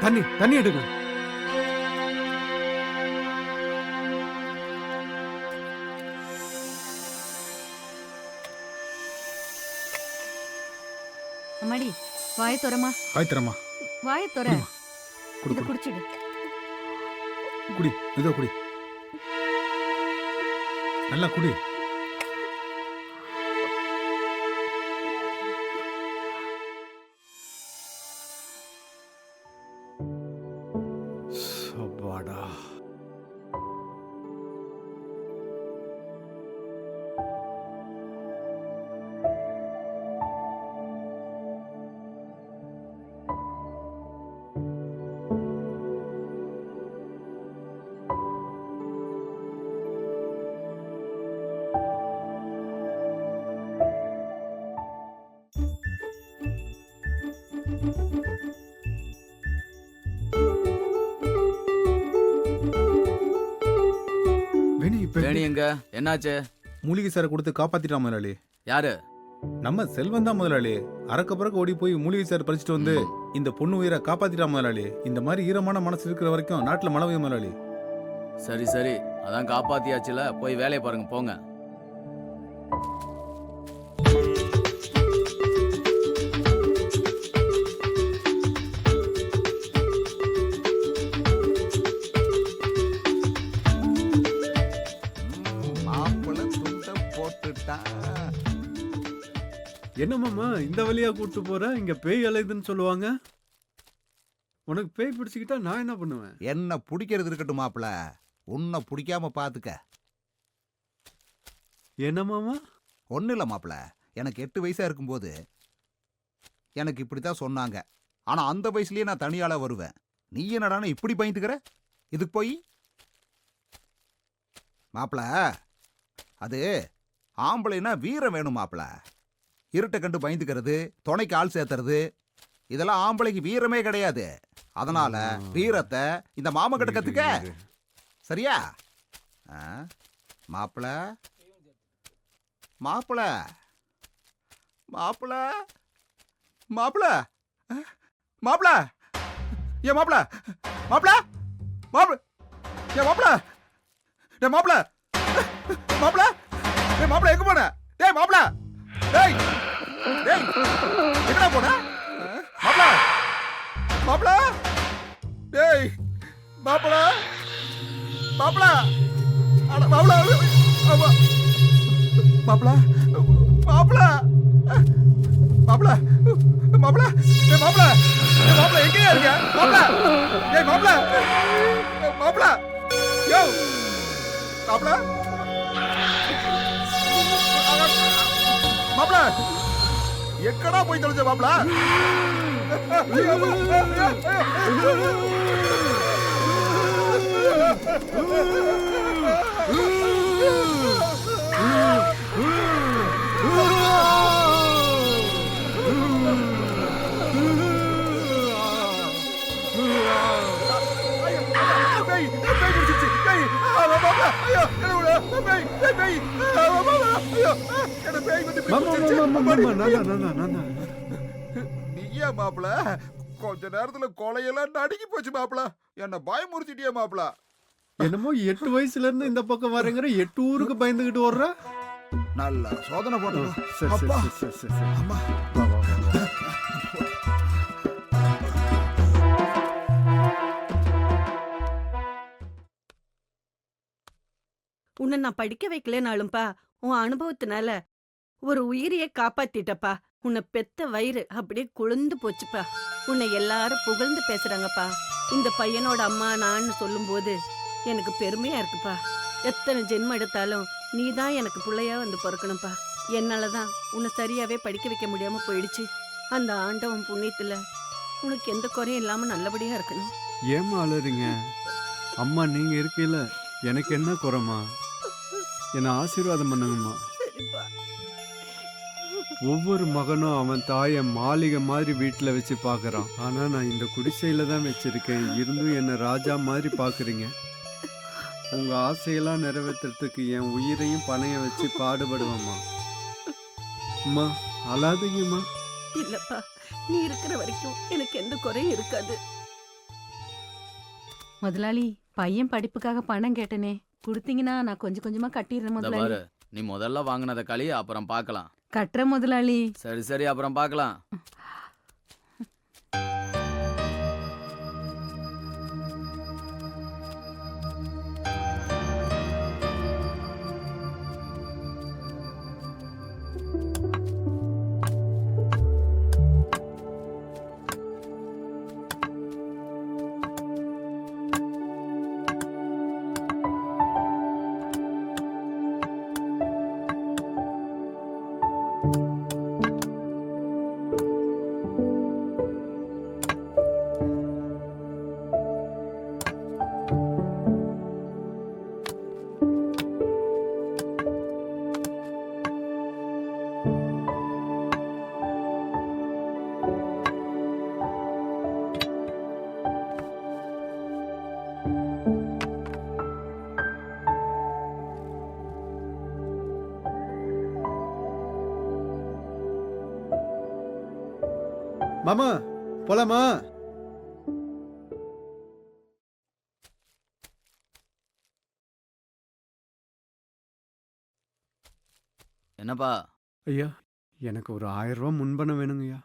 [SPEAKER 2] தண்ணி தண்ணி எடுங்க.
[SPEAKER 9] அம்மாடி வாய தொறமா,
[SPEAKER 4] காய்த்தரமா
[SPEAKER 9] வாய தொற.
[SPEAKER 4] குடி
[SPEAKER 9] இத
[SPEAKER 4] குடி
[SPEAKER 9] குடிச்சிடு.
[SPEAKER 4] குடி, இதோ குடி, நல்லா குடி.
[SPEAKER 2] அப்பாடா. வேணி இப்ப
[SPEAKER 5] வேணி எங்க? என்னாச்சு?
[SPEAKER 4] மூலிகை சாரை கொடுத்து காப்பாத்திட்டான் முதலாளி.
[SPEAKER 5] யாரு?
[SPEAKER 4] நம்ம செல்வம் தான் முதலாளி. அறக்க பறக்க ஓடி போய் மூலிகை சார் பறிச்சுட்டு வந்து இந்த பொண்ணு உயிரை காப்பாத்திட்டான் முதலாளி. இந்த மாதிரி ஈரமான மனசு இருக்கிற வரைக்கும் நாட்டுல மழை பெய்யும் முதலாளி.
[SPEAKER 5] சரி சரி, அதான் காப்பாத்தியாச்சுல, போய் வேலையை பாருங்க, போங்க.
[SPEAKER 7] மாப்பிள்ளை துண்டை போட்டுட்டா.
[SPEAKER 2] என்ன மாமா இந்த வழியா கூட்டு போற? இங்க பேய் அலையுதுன்னு சொல்லுவாங்க. உனக்கு பேய் பிடிச்சுக்கிட்டா நான் என்ன பண்ணுவேன்?
[SPEAKER 7] என்ன பிடிக்கிறது இருக்கட்டும் மாப்பிள்ள, உன்னை பிடிக்காம பாத்துக்க.
[SPEAKER 2] என்ன மாமா?
[SPEAKER 7] ஒன்றும் இல்லை மாப்பிள்ள, எனக்கு 8 வயசா இருக்கும்போது எனக்கு இப்படித்தான் சொன்னாங்க. ஆனா அந்த வயசுலயே நான் தனியாள வருவேன். நீ என்னடான இப்படி பயந்துக்கிற? இதுக்கு போய் மாப்பிள்ள, அது ஆம்பளைனா வீரம் வேணும் மாப்பிள்ள. இருட்டை கண்டு பயந்துக்கிறது, துணைக்கு ஆள் சேர்த்துறது, இதெல்லாம் ஆம்பளைக்கு வீரமே கிடையாது. அதனால வீரத்தை இந்த மாமா கிட்ட கத்துக்க. சரியா? மாப்பிள மாப்பிள மாப்பிள மாப்பிள மாப்பிள ஏ மாப்பிள மாப்பிள மாப்பிள ஏ மாப்பிள டேய் மாப்பிள மாப்பிள டேய் மாப்பிள எங்க போன டேய் மாப்பிள டேய் டேய் எங்கடா போன மாப்பிள மாப்பிள டேய் மாப்பிள மாப்பிள அட மாப்பிள மாப்பிள மாப்பிள மாப்பிள மாப்பிள டேய் மாப்பிள டேய் மாப்பிள எங்கயா இருக்க மாப்பிள டேய் மாப்பிள மாப்பிள யோ மாப்பிள மாப்பிள எக்கடா போய் தொலைஞ்ச மாப்பிள நீயா மாப்பிள கொஞ்ச நேரத்துல கொலையெல்லாம் நடுங்கி போச்சு மாப்பிள என்ன பயமுறுத்திட்டியா மாப்பிள
[SPEAKER 2] என்னமோ 8 வயசுல இருந்து இந்த பக்கம் வரேங்கிற 8 ஊருக்கு பயந்துகிட்டு வர்ற.
[SPEAKER 7] நல்ல சோதனை போட்டோம்
[SPEAKER 2] சரி,
[SPEAKER 7] அப்பா.
[SPEAKER 2] சரி, சரி, சரி.
[SPEAKER 7] அம்மா
[SPEAKER 2] வா, வா, வா, வா.
[SPEAKER 3] உன்னை நான் படிக்க வைக்கலனாலும்பா உன் அனுபவத்தினால ஒரு உயிரையே காப்பாத்திட்டப்பா. உன்னை பெத்த வயிறு அப்படியே குளிர்ந்து போச்சுப்பா. உன்னை எல்லாரும் புகழ்ந்து பேசுறாங்கப்பா. இந்த பையனோட அம்மா நான் சொல்லும்போது எனக்கு பெருமையா இருக்குப்பா. எத்தனை ஜென்மம் எடுத்தாலும் நீ தான் எனக்கு பிள்ளையா வந்து பிறக்கணும்ப்பா. என்னாலதான் உன்னை சரியாவே படிக்க வைக்க முடியாம போயிடுச்சு. அந்த ஆண்டவன் புண்ணியத்துல உனக்கு எந்த குறையும் இல்லாம நல்லபடியா இருக்கணும்.
[SPEAKER 2] ஏம்மா அழறீங்க? அம்மா நீங்க இருக்கையில எனக்கு என்ன குறைமா? என்ன ஆசீர்வாதம் பண்ணுங்கம்மா.
[SPEAKER 3] சரிப்பா.
[SPEAKER 2] ஒவ்வொரு மகனும் அவன் தாயை மாளிகை மாதிரி வீட்டில் வச்சு பார்க்கறான். ஆனா நான் இந்த குடிசையில தான் வச்சிருக்கேன். இருந்தும் என்ன ராஜா மாதிரி பார்க்குறீங்க. உங்க ஆசையெல்லாம் நிறைவேற்றுறதுக்கு என் உயிரையும் பணையம் வச்சு பாடுபடுவேம்மா. அம்மா அழாதீங்கம்மா.
[SPEAKER 3] இல்லப்பா, நீ இருக்கிற வரைக்கும் எனக்கு எந்த குறையும் இருக்காது.
[SPEAKER 9] முதலாளி பையன் படிப்புக்காக பணம் கேட்டனே, கொடுத்தீங்கன்னா நான் கொஞ்சம் கொஞ்சமா கட்டிடுறேன்
[SPEAKER 5] இந்த
[SPEAKER 9] முதலாளி.
[SPEAKER 5] பாரு, நீ முதல்ல வாங்கினத களி, அப்புறம் பார்க்கலாம்.
[SPEAKER 9] கட்டுற முதலாளி.
[SPEAKER 5] சரி சரி, அப்புறம் பார்க்கலாம்.
[SPEAKER 2] மாமா போலாமா?
[SPEAKER 5] என்னப்பா,
[SPEAKER 2] ஐயா எனக்கு ஒரு 1000 ரூபாய் முன்பணம் வேணுங்கய்யா.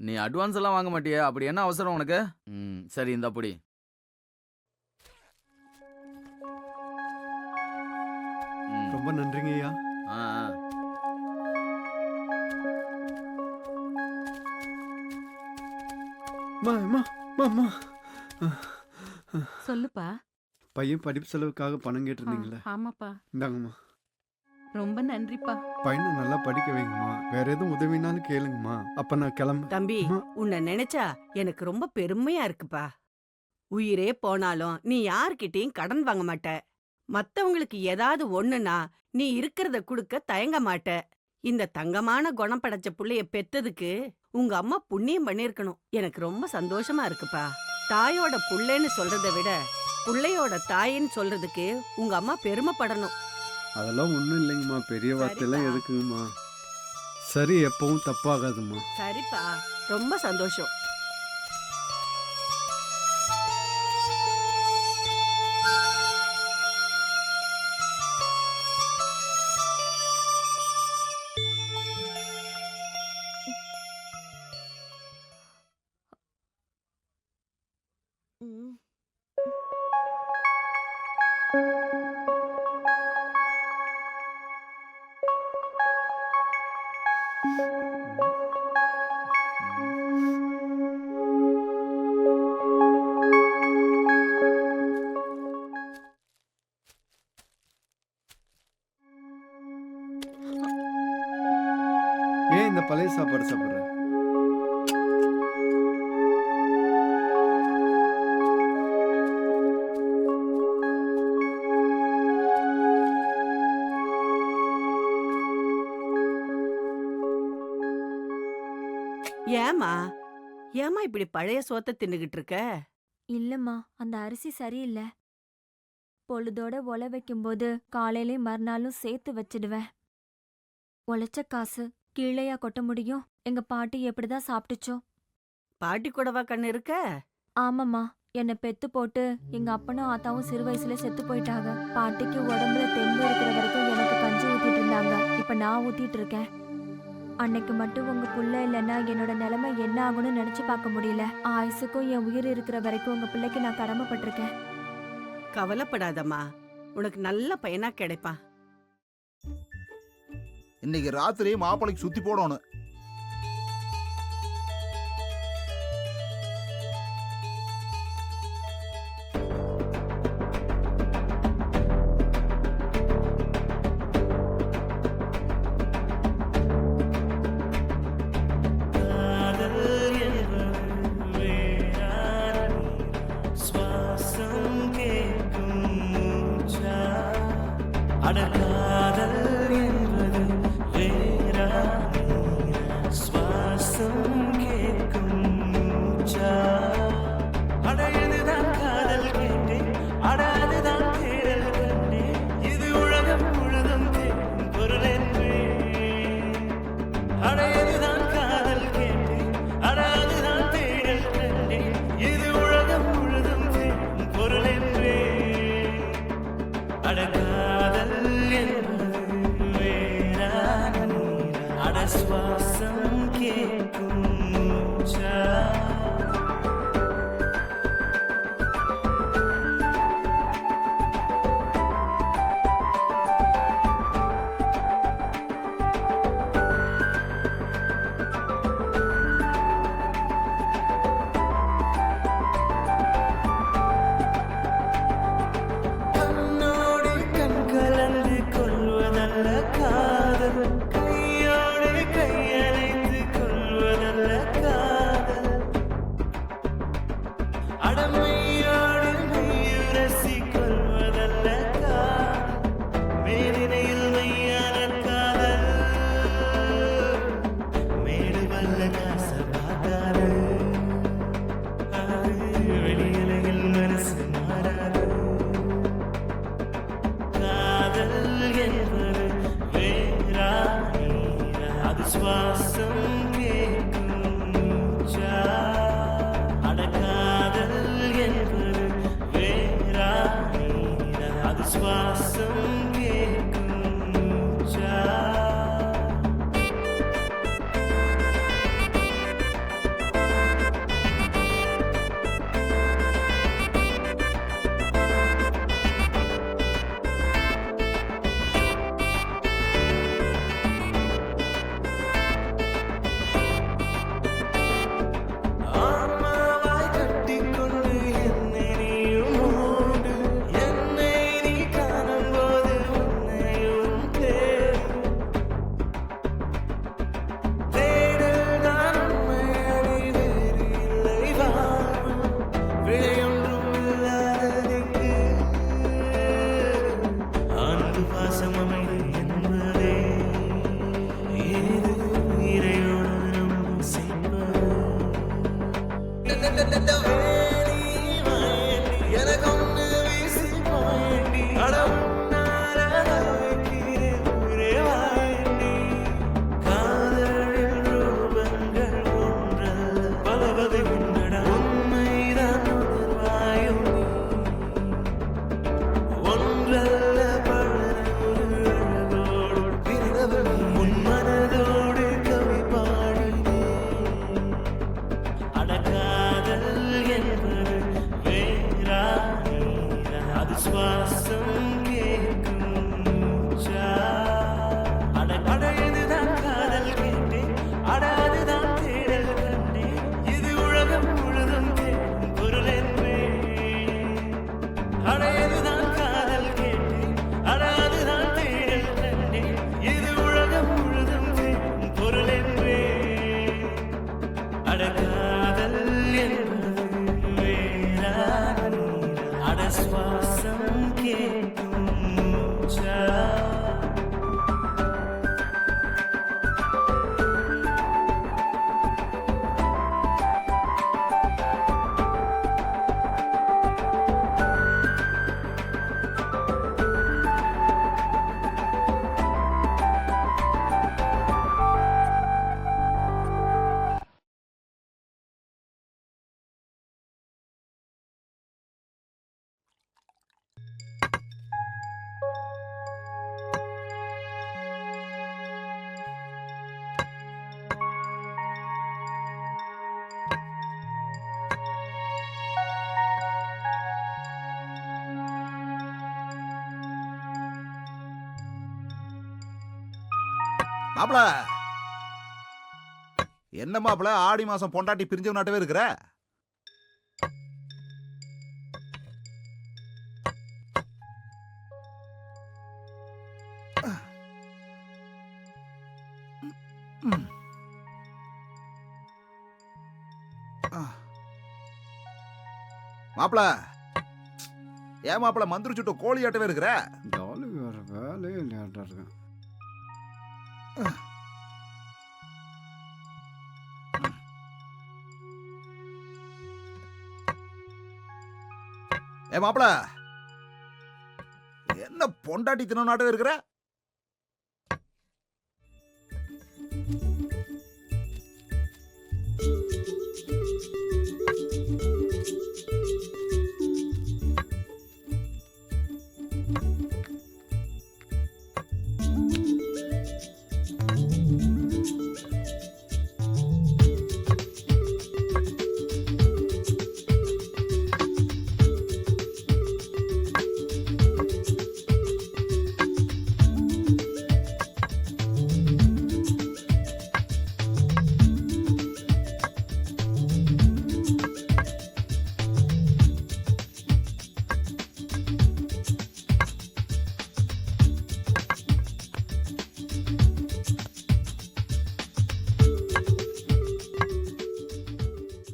[SPEAKER 5] நீ அட்வான்ஸ் எல்லாம் வாங்க மாட்டியே? அப்படி என்ன அவசரம் உனக்கு? சரி, இந்த அப்படி.
[SPEAKER 2] ரொம்ப நன்றிங்க ஐயா.
[SPEAKER 5] ஆ, ஆ.
[SPEAKER 9] சொல்லுப்பா.
[SPEAKER 2] பையன் படிப்பு செலவுக்காக பணம் கேட்டிருந்தீங்களே,
[SPEAKER 9] ஆமாப்பா.
[SPEAKER 2] இந்தாங்கம்மா.
[SPEAKER 9] ரொம்ப நன்றிப்பா.
[SPEAKER 2] பையனை நல்லா படிக்க வைங்கம்மா. வேற எதுவும் உதவினாலும் கேளுங்கம்மா. அப்ப நான் கிளம்பு.
[SPEAKER 3] தம்பி,
[SPEAKER 2] அம்மா.
[SPEAKER 3] உன்னை நினைச்சா எனக்கு ரொம்ப பெருமையா இருக்குப்பா. உயிரே போனாலும் நீ யார்கிட்டயும் கடன் வாங்க மாட்ட. மத்தவங்களுக்கு ஏதாவது ஒண்ணுனா நீ இருக்கிறத குடுக்க தயங்க மாட்ட. இந்த தங்கமான குணம் படைச்ச புள்ளைய பெத்ததுக்கு உங்க அம்மா புண்ணியம் பண்ணிருக்கணும். எனக்கு ரொம்ப சந்தோஷமா இருக்குப்பா. தாயோட புள்ளைன்னு சொல்றதை விட புள்ளையோட தாயின்னு சொல்றதுக்கு உங்க அம்மா பெருமைப்படணும்.
[SPEAKER 2] அதெல்லாம் ஒண்ணும் இல்லைங்கம்மா. பெரிய வார்த்தையெல்லாம்
[SPEAKER 3] சரிப்பா.
[SPEAKER 2] எதுக்குங்கம்மா? சரி, எப்பவும் தப்பாகாதும்மா.
[SPEAKER 3] சரிப்பா, ரொம்ப சந்தோஷம். ம்.
[SPEAKER 2] ஏன் இந்த பழைய சாப்பாடு சாப்பிடுற?
[SPEAKER 3] ஏம்மா ஏம்மா இப்படி பழைய சோத்தை தின்னுகிட்டு இருக்க?
[SPEAKER 8] இல்லம்மா, அந்த அரிசி சரியில்லை. பொழுதோட ஒல வைக்கும்போது காலையிலயும் மறுநாளும் சேர்த்து வச்சிடுவேன். உழைச்ச காசு கீழையா கொட்ட முடியும்? எங்க பாட்டி எப்படிதான் சாப்பிட்டுச்சோ?
[SPEAKER 3] பாட்டி கூடவா கண்ணு இருக்க?
[SPEAKER 8] ஆமாம்மா, என்னை பெத்து போட்டு எங்க அப்பனும் ஆத்தாவும் சிறு வயசுல செத்து போயிட்டாங்க. பாட்டிக்கு உடம்புல தெம்பு இருக்கிற வரைக்கும் எனக்கு கஞ்சி ஊத்திட்டு இருந்தாங்க. இப்ப நான் ஊத்திட்டு இருக்கேன். அன்னைக்கு மட்டும் உங்க புள்ள இல்லைன்னா என்னோட நிலைமை என்ன ஆகும்னு நினைச்சு பார்க்க முடியல. ஆயுசுக்கும் என் உயிர் இருக்கிற வரைக்கும் உங்க பிள்ளைக்கு நான் கடமைப்பட்டிருக்கேன்.
[SPEAKER 3] கவலைப்படாதம்மா, உனக்கு நல்ல பையனா கிடைப்பான்.
[SPEAKER 7] இன்னைக்கு ராத்திரி மாப்பிளைக்கு சுத்தி போடணும்.
[SPEAKER 1] காதல் என்பது வேறான சுவாசம் கேட்கும் மூச்சா? அட காதல் என்பது வேறான சுவாசம் கேட்கும் மூச்சா? அட இதுதான் காதல் கேட்டேன், அட அதுதான் தேடல் கண்டேன். இது உலகம் முழுதும் தேடும் பொருள் என்பேன். அட இதுதான் காதல் கேட்டேன், அட அதுதான் தேடல் கண்டேன். இது உலகம் முழுதும் தேடும் பொருள் என்பேன். அட காதல் என்பது வேறான நீரா? அட சுவாசம் கேட்கும் மூச்சா? கண்ணோடு கண் கலந்து கொள்வதல்ல காதல், கையோடு கையணைத்து கொள்வதல்ல காதல். அடமையோடு மெய்யுரசி கொள்வதல்ல காதல், மேலினையில் மெய்யான காதல். மேடு வல்ல காசபாகாது, அது வெளியிலையில் மனசு மாறாது. காதல் என்பது வேறான நீரா? அது சுவாசம் கேட்கும் மூச்சா? அட காதல் என்பது வேறான நீரா? அது சுவாசம் கேட்கும் மூச்சா? ஆன்மாவாய் கட்டிக்கொண்டு என்னை நீயும் மூடு. என்னை நீ காணும்போது உன்னையும் தேடு. தேடல் தான் உண்மையடி, வேறு இல்லை வாழ்வு. விடையொன்றும் இல்லாததிங்கு. அன்பு பாசம் அமைதி என்பதே இது இறையோடு நம் செய்வது. எனக்கு ஒன்று வீசி போயேண்டி, அட உன்னால வைக்கிறேன் ஒரே வாயேண்டி. காதலின் ரூபங்கள் ஒன்றல்ல பல வகை உன்னடா, உண்மைதான் உணர்வாயோ நீ. ஒன்றல்ல பல நூறு அழகோடு பிறந்தவள் நீ. உன் மனதோடு கவி பாடினேன். அட காதல் சுவாசம் கேட்கும் மூச்சா
[SPEAKER 7] மாப்பிள என்ன மாப்பிள ஆடி மாசம் பொண்டாட்டி பிரிஞ்சவ நாட்டவே இருக்கிற? மாப்பிள ஏன் மாப்பிள மந்திரி சுட்டு கோழி ஆட்டவே இருக்கிற?
[SPEAKER 2] இந்த ஆளு வேற வேலையே இல்லையாட்டா இருக்கேன்.
[SPEAKER 7] ஏ மாப்பிள என்ன பொண்டாட்டி தின நாட்டவே இருக்கிற?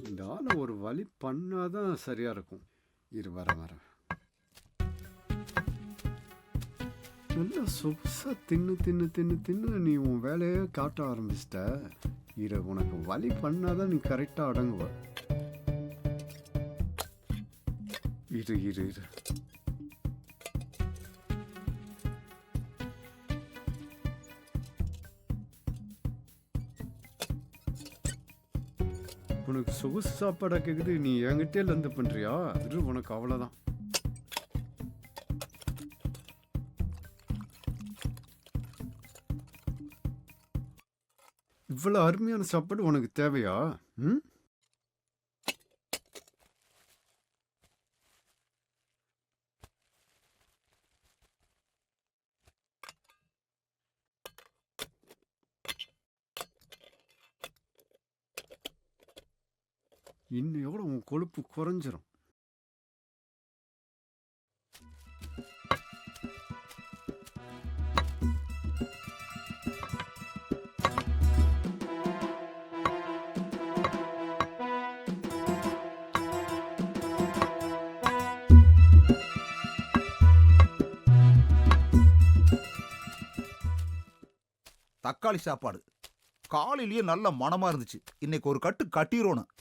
[SPEAKER 2] இந்த ஆளை ஒரு வழி பண்ணாதான் சரியா இருக்கும். இரு வரேன். நல்லா சொகுசா தின்னு நீ உன் வேலையை காட்ட ஆரம்பிச்சிட்ட. இரு உனக்கு வழி பண்ணாதான் நீ கரெக்டா அடங்குவ. இரு உனக்கு சொகுசு சாப்பாடா கேக்குது, நீ என்கிட்டே லந்து பண்றியா? இரு உனக்கு அவ்வளவுதான். இவ்வளவு அருமையான சாப்பாடு உனக்கு தேவையா? ம்? இன்னையோட உன் கொழுப்பு குறைஞ்சிரும்.
[SPEAKER 7] தக்காளி சாப்பாடு காலையிலேயே நல்ல மனமா இருந்துச்சு. இன்னைக்கு ஒரு கட்டு கட்டிரோணும்.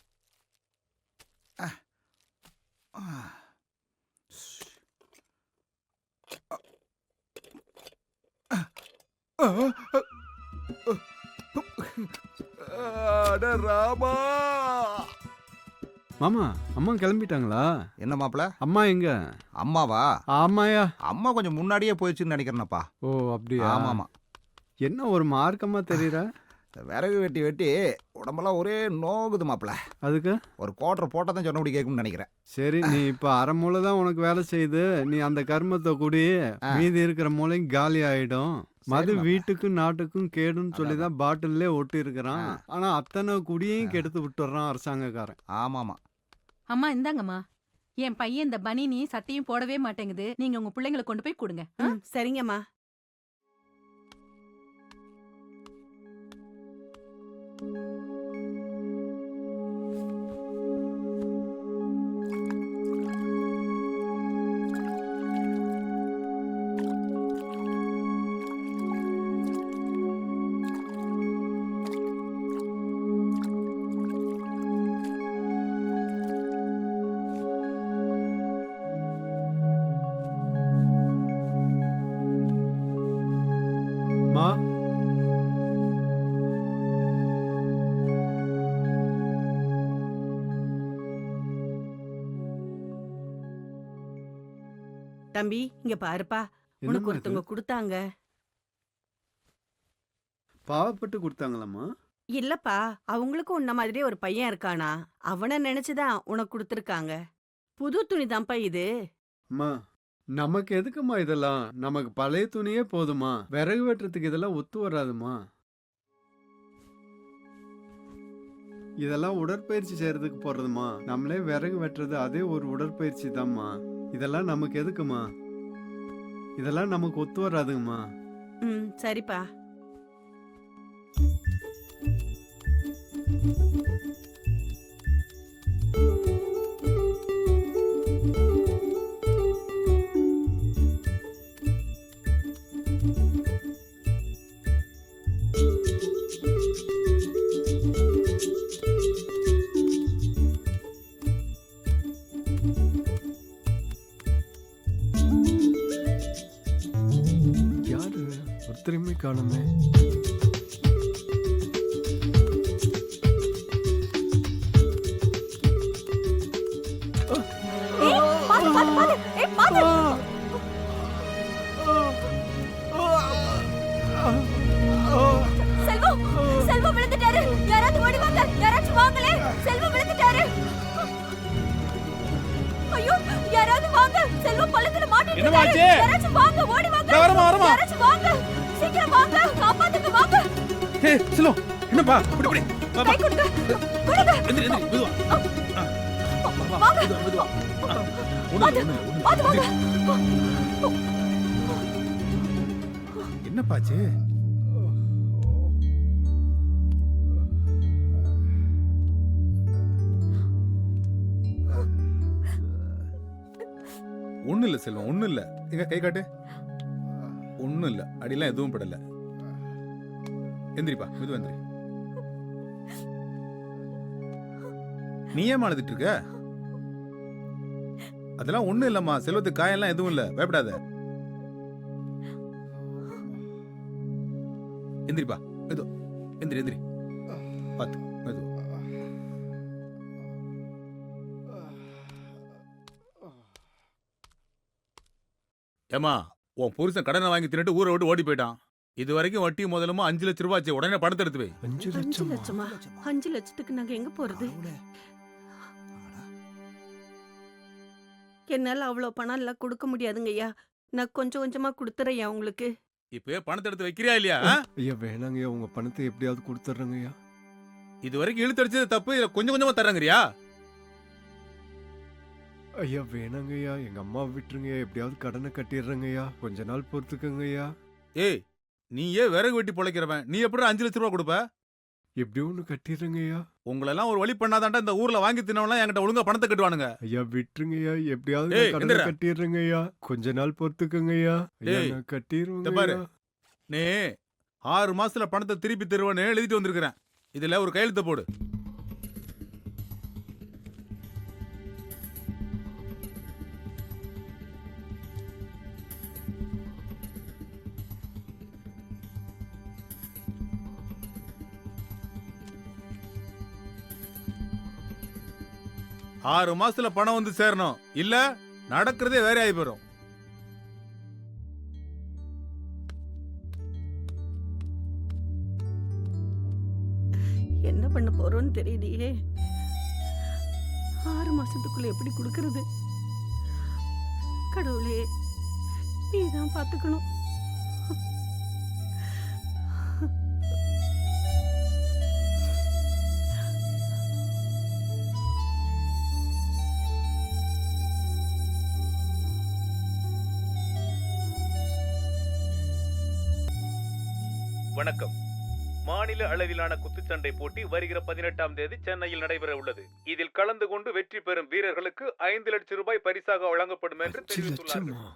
[SPEAKER 7] ராமா
[SPEAKER 2] மாமா அம்மா கிளம்பிட்டாங்களா?
[SPEAKER 7] என்ன மாப்பிள?
[SPEAKER 2] அம்மா எங்க?
[SPEAKER 7] அம்மாவா?
[SPEAKER 2] ஆமாயா.
[SPEAKER 7] அம்மா கொஞ்சம் முன்னாடியே போயிடுச்சுன்னு நினைக்கிறேனப்பா.
[SPEAKER 2] ஓ அப்படியா?
[SPEAKER 7] ஆமாமா.
[SPEAKER 2] என்ன ஒரு மார்க்கமா தெரியற?
[SPEAKER 7] விறகு வெட்டி வெட்டி உடம்பெல்லாம் ஒரே நோகுது மாப்பிள.
[SPEAKER 2] அதுக்கு
[SPEAKER 7] ஒரு கோட்டரை போட்டா தான் சொன்னபடி கேட்கும்னு நினைக்கிறேன்.
[SPEAKER 2] சரி, நீ இப்ப அரை மூளை தான் உனக்கு வேலை செய்யுது. நீ அந்த கர்மத்தை கூடி மீதி இருக்கிற மூளையும் காலி ஆயிடும். மது வீட்டுக்கும் நாட்டுக்கும் கேடுன்னு சொல்லிதான் பாட்டிலே ஒட்டி இருக்கிறான். ஆனா அத்தனை குடியையும் கெடுத்து விட்டுறான் அரசாங்கக்காரன்.
[SPEAKER 7] ஆமாமா.
[SPEAKER 9] அம்மா இந்தாங்கம்மா, என் பையன் இந்த பனினி சட்டையும் போடவே மாட்டேங்குது. நீங்க உங்க பிள்ளைங்களை கொண்டு போய் கொடுங்க.
[SPEAKER 3] சரிங்கம்மா. தம்பி இங்க பாருப்பா, உனக்கு
[SPEAKER 2] என்னம்மா இது?
[SPEAKER 3] ஒருத்தவங்க கொடுத்தாங்க.
[SPEAKER 2] பாவப்பட்டு கொடுத்தாங்களாம்மா?
[SPEAKER 3] இல்லப்பா, அவங்களுக்கும் உன்ன மாதிரியே ஒரு பையன் இருக்கானா, அவனை நினைச்சுதான் உனக்கு கொடுத்துருக்காங்க. புது துணிதான்ப்பா இது.
[SPEAKER 2] அம்மா, நமக்கு எதுக்குமா இதெல்லாம்? நமக்கு பழைய துணியே போதுமா? விறகு வெட்டுறதுக்கு இதெல்லாம் ஒத்து வராதுமா. இதெல்லாம் உடற்பயிற்சி செய்யறதுக்கு போறதுமா. நம்மளே விறகு வெட்டுறது அதே ஒரு உடற்பயிற்சி தான்மா. இதெல்லாம் நமக்கு எதுக்குமா? இதெல்லாம் நமக்கு ஒத்து வராதுங்கம்மா.
[SPEAKER 3] சரிப்பா.
[SPEAKER 2] யாரு ஒருத்தரையுமே காணுமே.
[SPEAKER 8] செல்வம் செல்வம் விழுந்துட்டாரு. யாராவது ஓடி வாங்க, யாராச்சும் வாங்களே. செல்வம் விழுந்துட்டாரு. ஐயோ, யாராவது வாங்க. செல்வம் பள்ளத்துல மாட்டிட்டாரு. யாராச்சும் வாங்க, ஓடி வாங்க. யாராச்சும் வாங்க, சீக்கிரம் வாங்க, காப்பாத்துங்க வாங்க.
[SPEAKER 4] ஏய் செல்வம், என்னப்பா இப்படி இப்படி வா,
[SPEAKER 8] கை கொடுங்க, கொடுங்க.
[SPEAKER 4] எந்திரி எந்திரி மெதுவா.
[SPEAKER 8] வாங்க.
[SPEAKER 4] மெதுவா.
[SPEAKER 8] பாத்து வாங்க.
[SPEAKER 4] என்னப்பாச்சு? ஒண்ணு இல்ல செல்வம், ஒண்ணு இல்ல. எங்க கை காட்டு. ஒண்ணும் இல்ல, அடியெல்லாம் எதுவும் படல. எந்திரிப்பா, மெதுவா எந்திரி. நீ ஏன் அழுதுட்டு இருக்க? அதெல்லாம் ஒண்ணும் இல்லம்மா, செல்வத்துக்கு காயெல்லாம் எதுவும் இல்ல, பயப்படாத. எந்திரிப்பா, மெதுவா எந்திரி எந்திரி, பாத்து மெதுவா. ஏமா, உன் புருஷன் கடனை வாங்கி தின்னுட்டு ஊரை விட்டு ஓடி போயிட்டான். இது வரைக்கும் வட்டி முதலுமா 5 லட்சம் ரூபாய் ஆச்சு. உடனே பணத்தை எடுத்து வை.
[SPEAKER 2] 5
[SPEAKER 3] 5
[SPEAKER 2] லட்சமா?
[SPEAKER 3] லட்சமா? 5 லட்சத்துக்கு நாங்க எங்க போறது? என்னால அவ்வளவு பணம் எல்லாம் கொடுக்க முடியாதுங்க ஐயா. நான் கொஞ்சம் கொஞ்சமா கொடுத்துறேன் உங்களுக்கு.
[SPEAKER 4] இப்பவே பணத்தை எடுத்து வைக்கிறியா இல்லையா?
[SPEAKER 2] ஐயா வேணாங்கய்யா, உங்க பணத்தை எப்படியாவது கொடுத்துட்றேங்க ஐயா.
[SPEAKER 4] இது வரைக்கும் இழுத்து அடிச்சது தப்பு, இதுல கொஞ்சம் கொஞ்சமா தர்றாங்கறியா?
[SPEAKER 2] ஐயா வேணாங்க ஐயா, எங்க அம்மாவை விட்டுருங்க ஐயா, எப்படியாவது கடனை கட்டிடுறேங்க ஐயா, கொஞ்ச நாள் பொறுத்துக்கங்க ஐயா.
[SPEAKER 4] ஏய், நீ ஏன் விறகு வெட்டி பொழைக்கிறவன், நீ எப்படி 5 லட்சம் ரூபாய் கொடுப்ப?
[SPEAKER 2] எப்படியோ ஒண்ணு கட்டிடுறேங்க ஐயா.
[SPEAKER 4] உங்களெல்லாம் ஒரு வழி பண்ணாதான்டா இந்த ஊர்ல வாங்கி தின்னவன்லாம் என்கிட்ட ஒழுங்கா பணத்தை கட்டுவானுங்க.
[SPEAKER 2] ஐயா விட்டுருங்க ஐயா, எப்படியாவது
[SPEAKER 4] ஏய்,
[SPEAKER 2] நான் கடனை
[SPEAKER 4] எந்திரா.
[SPEAKER 2] கட்டிடுறேங்க ஐயா, கொஞ்ச நாள் பொறுத்துக்கங்க ஐயா. ஐயா
[SPEAKER 4] ஏய்,
[SPEAKER 2] நான்
[SPEAKER 4] இத
[SPEAKER 2] கட்டிடுவேங்க
[SPEAKER 4] பாரு.
[SPEAKER 2] ஐயா.
[SPEAKER 4] நீ 6 மாசத்துல பணத்தை திருப்பி தருவேன்னு எழுதிட்டு வந்திருக்கிறேன். இதுல ஒரு கையெழுத்து போடு. ஆறு மாசத்துல பணம் வந்து சேரணும், இல்ல நடக்கிறதே வேற ஆகி போயிடும்.
[SPEAKER 3] என்ன பண்ண போறோம்னு தெரியலையே. 6 மாசத்துக்குள்ள எப்படி கொடுக்கறது? கடவுளே, நீதான் பாத்துக்கணும்.
[SPEAKER 4] வணக்கம். மாநில அளவிலான குத்துச்சண்டை போட்டி வருகிற 18ஆம் தேதி சென்னையில் நடைபெற உள்ளது. இதில் கலந்து கொண்டு வெற்றி பெறும் வீரர்களுக்கு 5 லட்சம் ரூபாய் பரிசாக வழங்கப்படும் என்று
[SPEAKER 2] 5
[SPEAKER 4] தெரிவித்துள்ளார்கள்.
[SPEAKER 2] லட்சமா?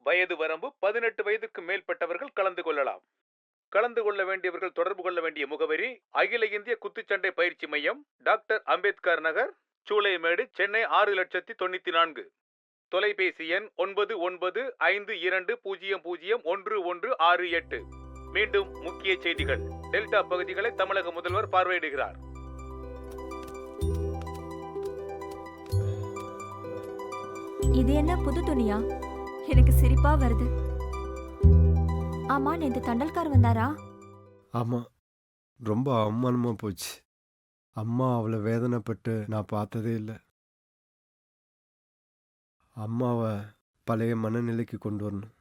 [SPEAKER 4] வயது வரம்பு 18 வயதுக்கு மேற்பட்டவர்கள் கலந்து கொள்ளலாம். கலந்து கொள்ள வேண்டியவர்கள் தொடர்பு கொள்ள வேண்டிய முகவரி: அகில இந்திய குத்துச்சண்டை பயிற்சி மையம், டாக்டர் அம்பேத்கர் நகர், சூளைமேடு, சென்னை 6,94,00,000. தொலைபேசி எண் 9952200168. மீண்டும் முக்கிய செய்திகள். டெல்டா பகுதிகளை தமிழக முதல்வர் பார்வையிடுகிறார்.
[SPEAKER 8] இது என்ன புது துணியா? எனக்கு சிரிப்பா வருது. ஆமா, நேத்து தண்டல்கார் வந்தாரா?
[SPEAKER 2] ஆமா, ரொம்ப அவமானமா போச்சு. அம்மா அவளை வேதனைப்பட்டு நான் பார்த்ததே இல்லை. அம்மாவை பழைய மனநிலைக்கு கொண்டு வரணும்.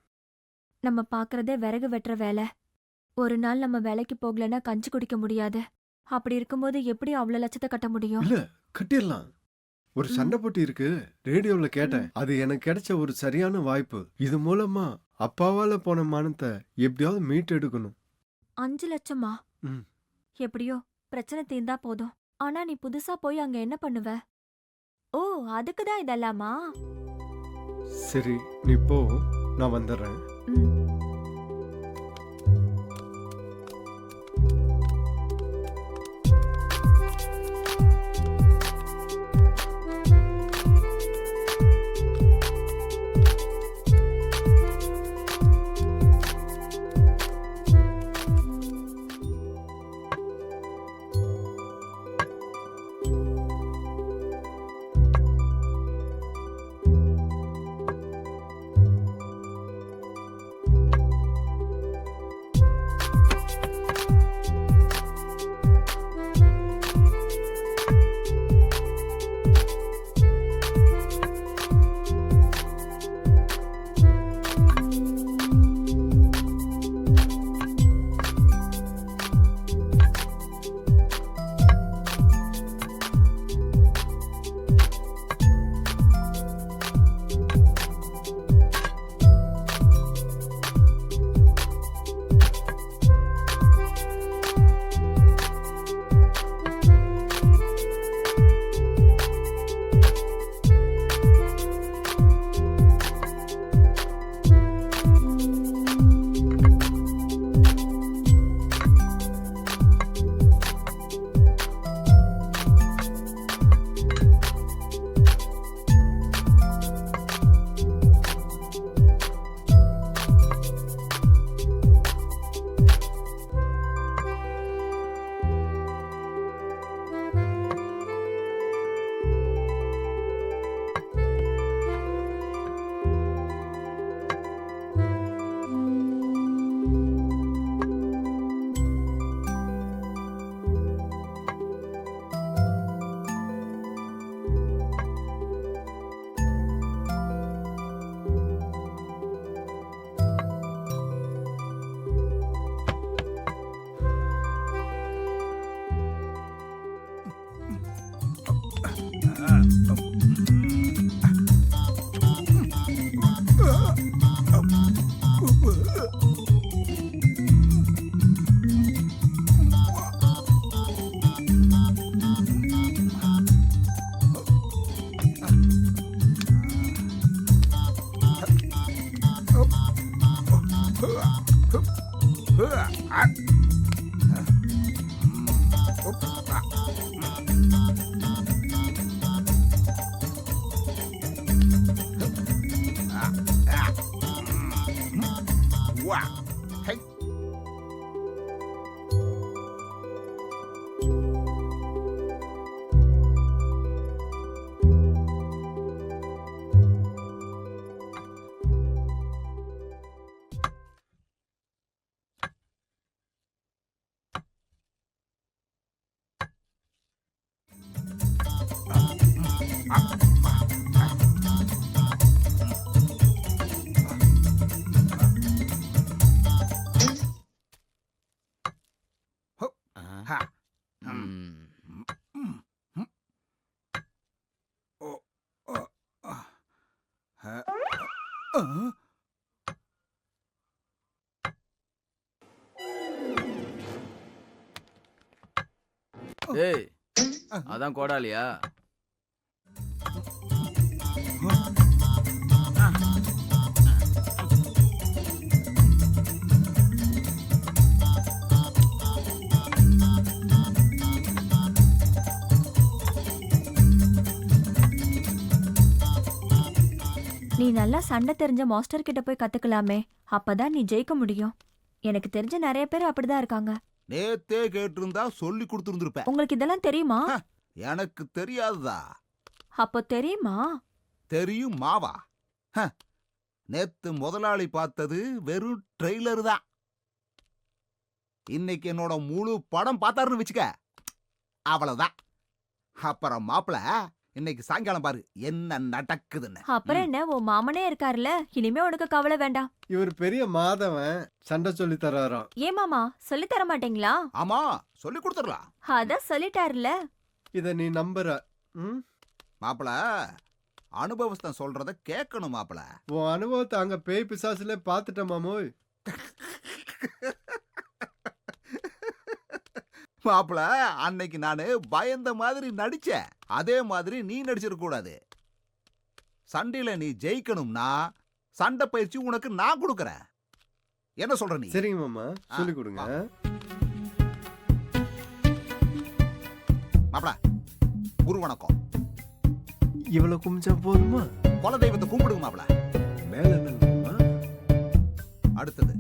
[SPEAKER 8] நம்ம பாக்குறதே விறகு வெட்டுற வேலை. ஒரு நாள் நம்ம வேலைக்கு போகலன்னா கஞ்சி குடிக்க முடியாது. அப்படி இருக்கும்போது எப்படி அவ்வளவு லட்சத்தை கட்ட முடியும்?
[SPEAKER 2] இல்ல, கட்டிடலாம். ஒரு சண்டை போட்டி இருக்கு, ரேடியோல கேட்டேன். அது எனக்கு கிடைச்ச ஒரு சரியான வாய்ப்பு. இது மூலமா அப்பாவால போன மானத்தை எப்படியாவது மீட்டு எடுக்கணும்.
[SPEAKER 8] 5 லட்சமா?
[SPEAKER 2] ம்.
[SPEAKER 8] எப்படியோ பிரச்சனை தீர்ந்தா போதும். ஆனா நீ புதுசா போய் அங்க என்ன பண்ணுவ? ஓ, அதுக்குதான் இதெல்லாமா?
[SPEAKER 2] சரி, நீ போ, நான் வந்துடுறேன்.
[SPEAKER 8] ம்.
[SPEAKER 5] ஏய், அதான் கோடாலியா?
[SPEAKER 8] நீ நல்லா சண்டை தெரிஞ்ச மாஸ்டர் கிட்ட போய் கத்துக்கலாமே. அப்பதான் நீ ஜெயிக்க முடியும். எனக்கு தெரிஞ்ச நிறைய பேர் அப்படிதான் இருக்காங்க.
[SPEAKER 7] நேத்தே கேட்டிருந்தா சொல்லி கொடுத்துருந்துருப்பேன்.
[SPEAKER 8] உங்களுக்கு இதெல்லாம் தெரியுமா?
[SPEAKER 7] எனக்கு தெரியாதுதா.
[SPEAKER 8] அப்போ தெரியுமா?
[SPEAKER 7] தெரியும் மாவா. நேத்து முதலாளி பார்த்தது வெறும் ட்ரெய்லர் தான். இன்னைக்கு என்னோட முழு படம் பார்த்தாருன்னு வச்சுக்க, அவ்வளவுதான். அப்புறம் மாப்பிள இன்னைக்கு சாயங்காலம் பாரு என்ன நடக்குதுன்னு.
[SPEAKER 8] அப்புறம் என்ன, உன் மாமனே இருக்காருல்ல, இனிமே உனக்கு கவலை வேண்டாம்.
[SPEAKER 2] இவர் பெரிய மாதவன் சண்டை சொல்லி தர்றாராம்.
[SPEAKER 8] ஏன் மாமா சொல்லி தர மாட்டீங்களா?
[SPEAKER 7] ஆமா, சொல்லி கொடுத்துடலாம்.
[SPEAKER 8] அதான் சொல்லிட்டாருல.
[SPEAKER 2] இத நீ நம்புற? ம்?
[SPEAKER 7] மாப்பிள அனுபவஸ்தன் சொல்றத கேட்கணும் மாப்பிள.
[SPEAKER 2] உன் அனுபவத்தை அங்க பேய் பிசாசுல பாத்துட்ட மாமோய்.
[SPEAKER 7] மாப்பிள அன்னைக்கு நானு பயந்த மாதிரி நடிச்சேன், அதே மாதிரி நீ நடிச்சிருக்க கூடாது. சண்டையில நீ ஜெயிக்கணும்னா சண்டை பயிற்சி உனக்கு நான் கொடுக்கறேன். என்ன சொல்ற நீ?
[SPEAKER 2] சரிங்க மாமா, சொல்லி கொடுங்க.
[SPEAKER 7] மாப்பிள குரு வணக்கம்.
[SPEAKER 2] இவ்வளவு குமிச்சா போதுமா?
[SPEAKER 7] குல தெய்வத்தை கும்பிடுங்க மாப்பிள.
[SPEAKER 2] மேல என்ன மாமா?
[SPEAKER 7] அடுத்தது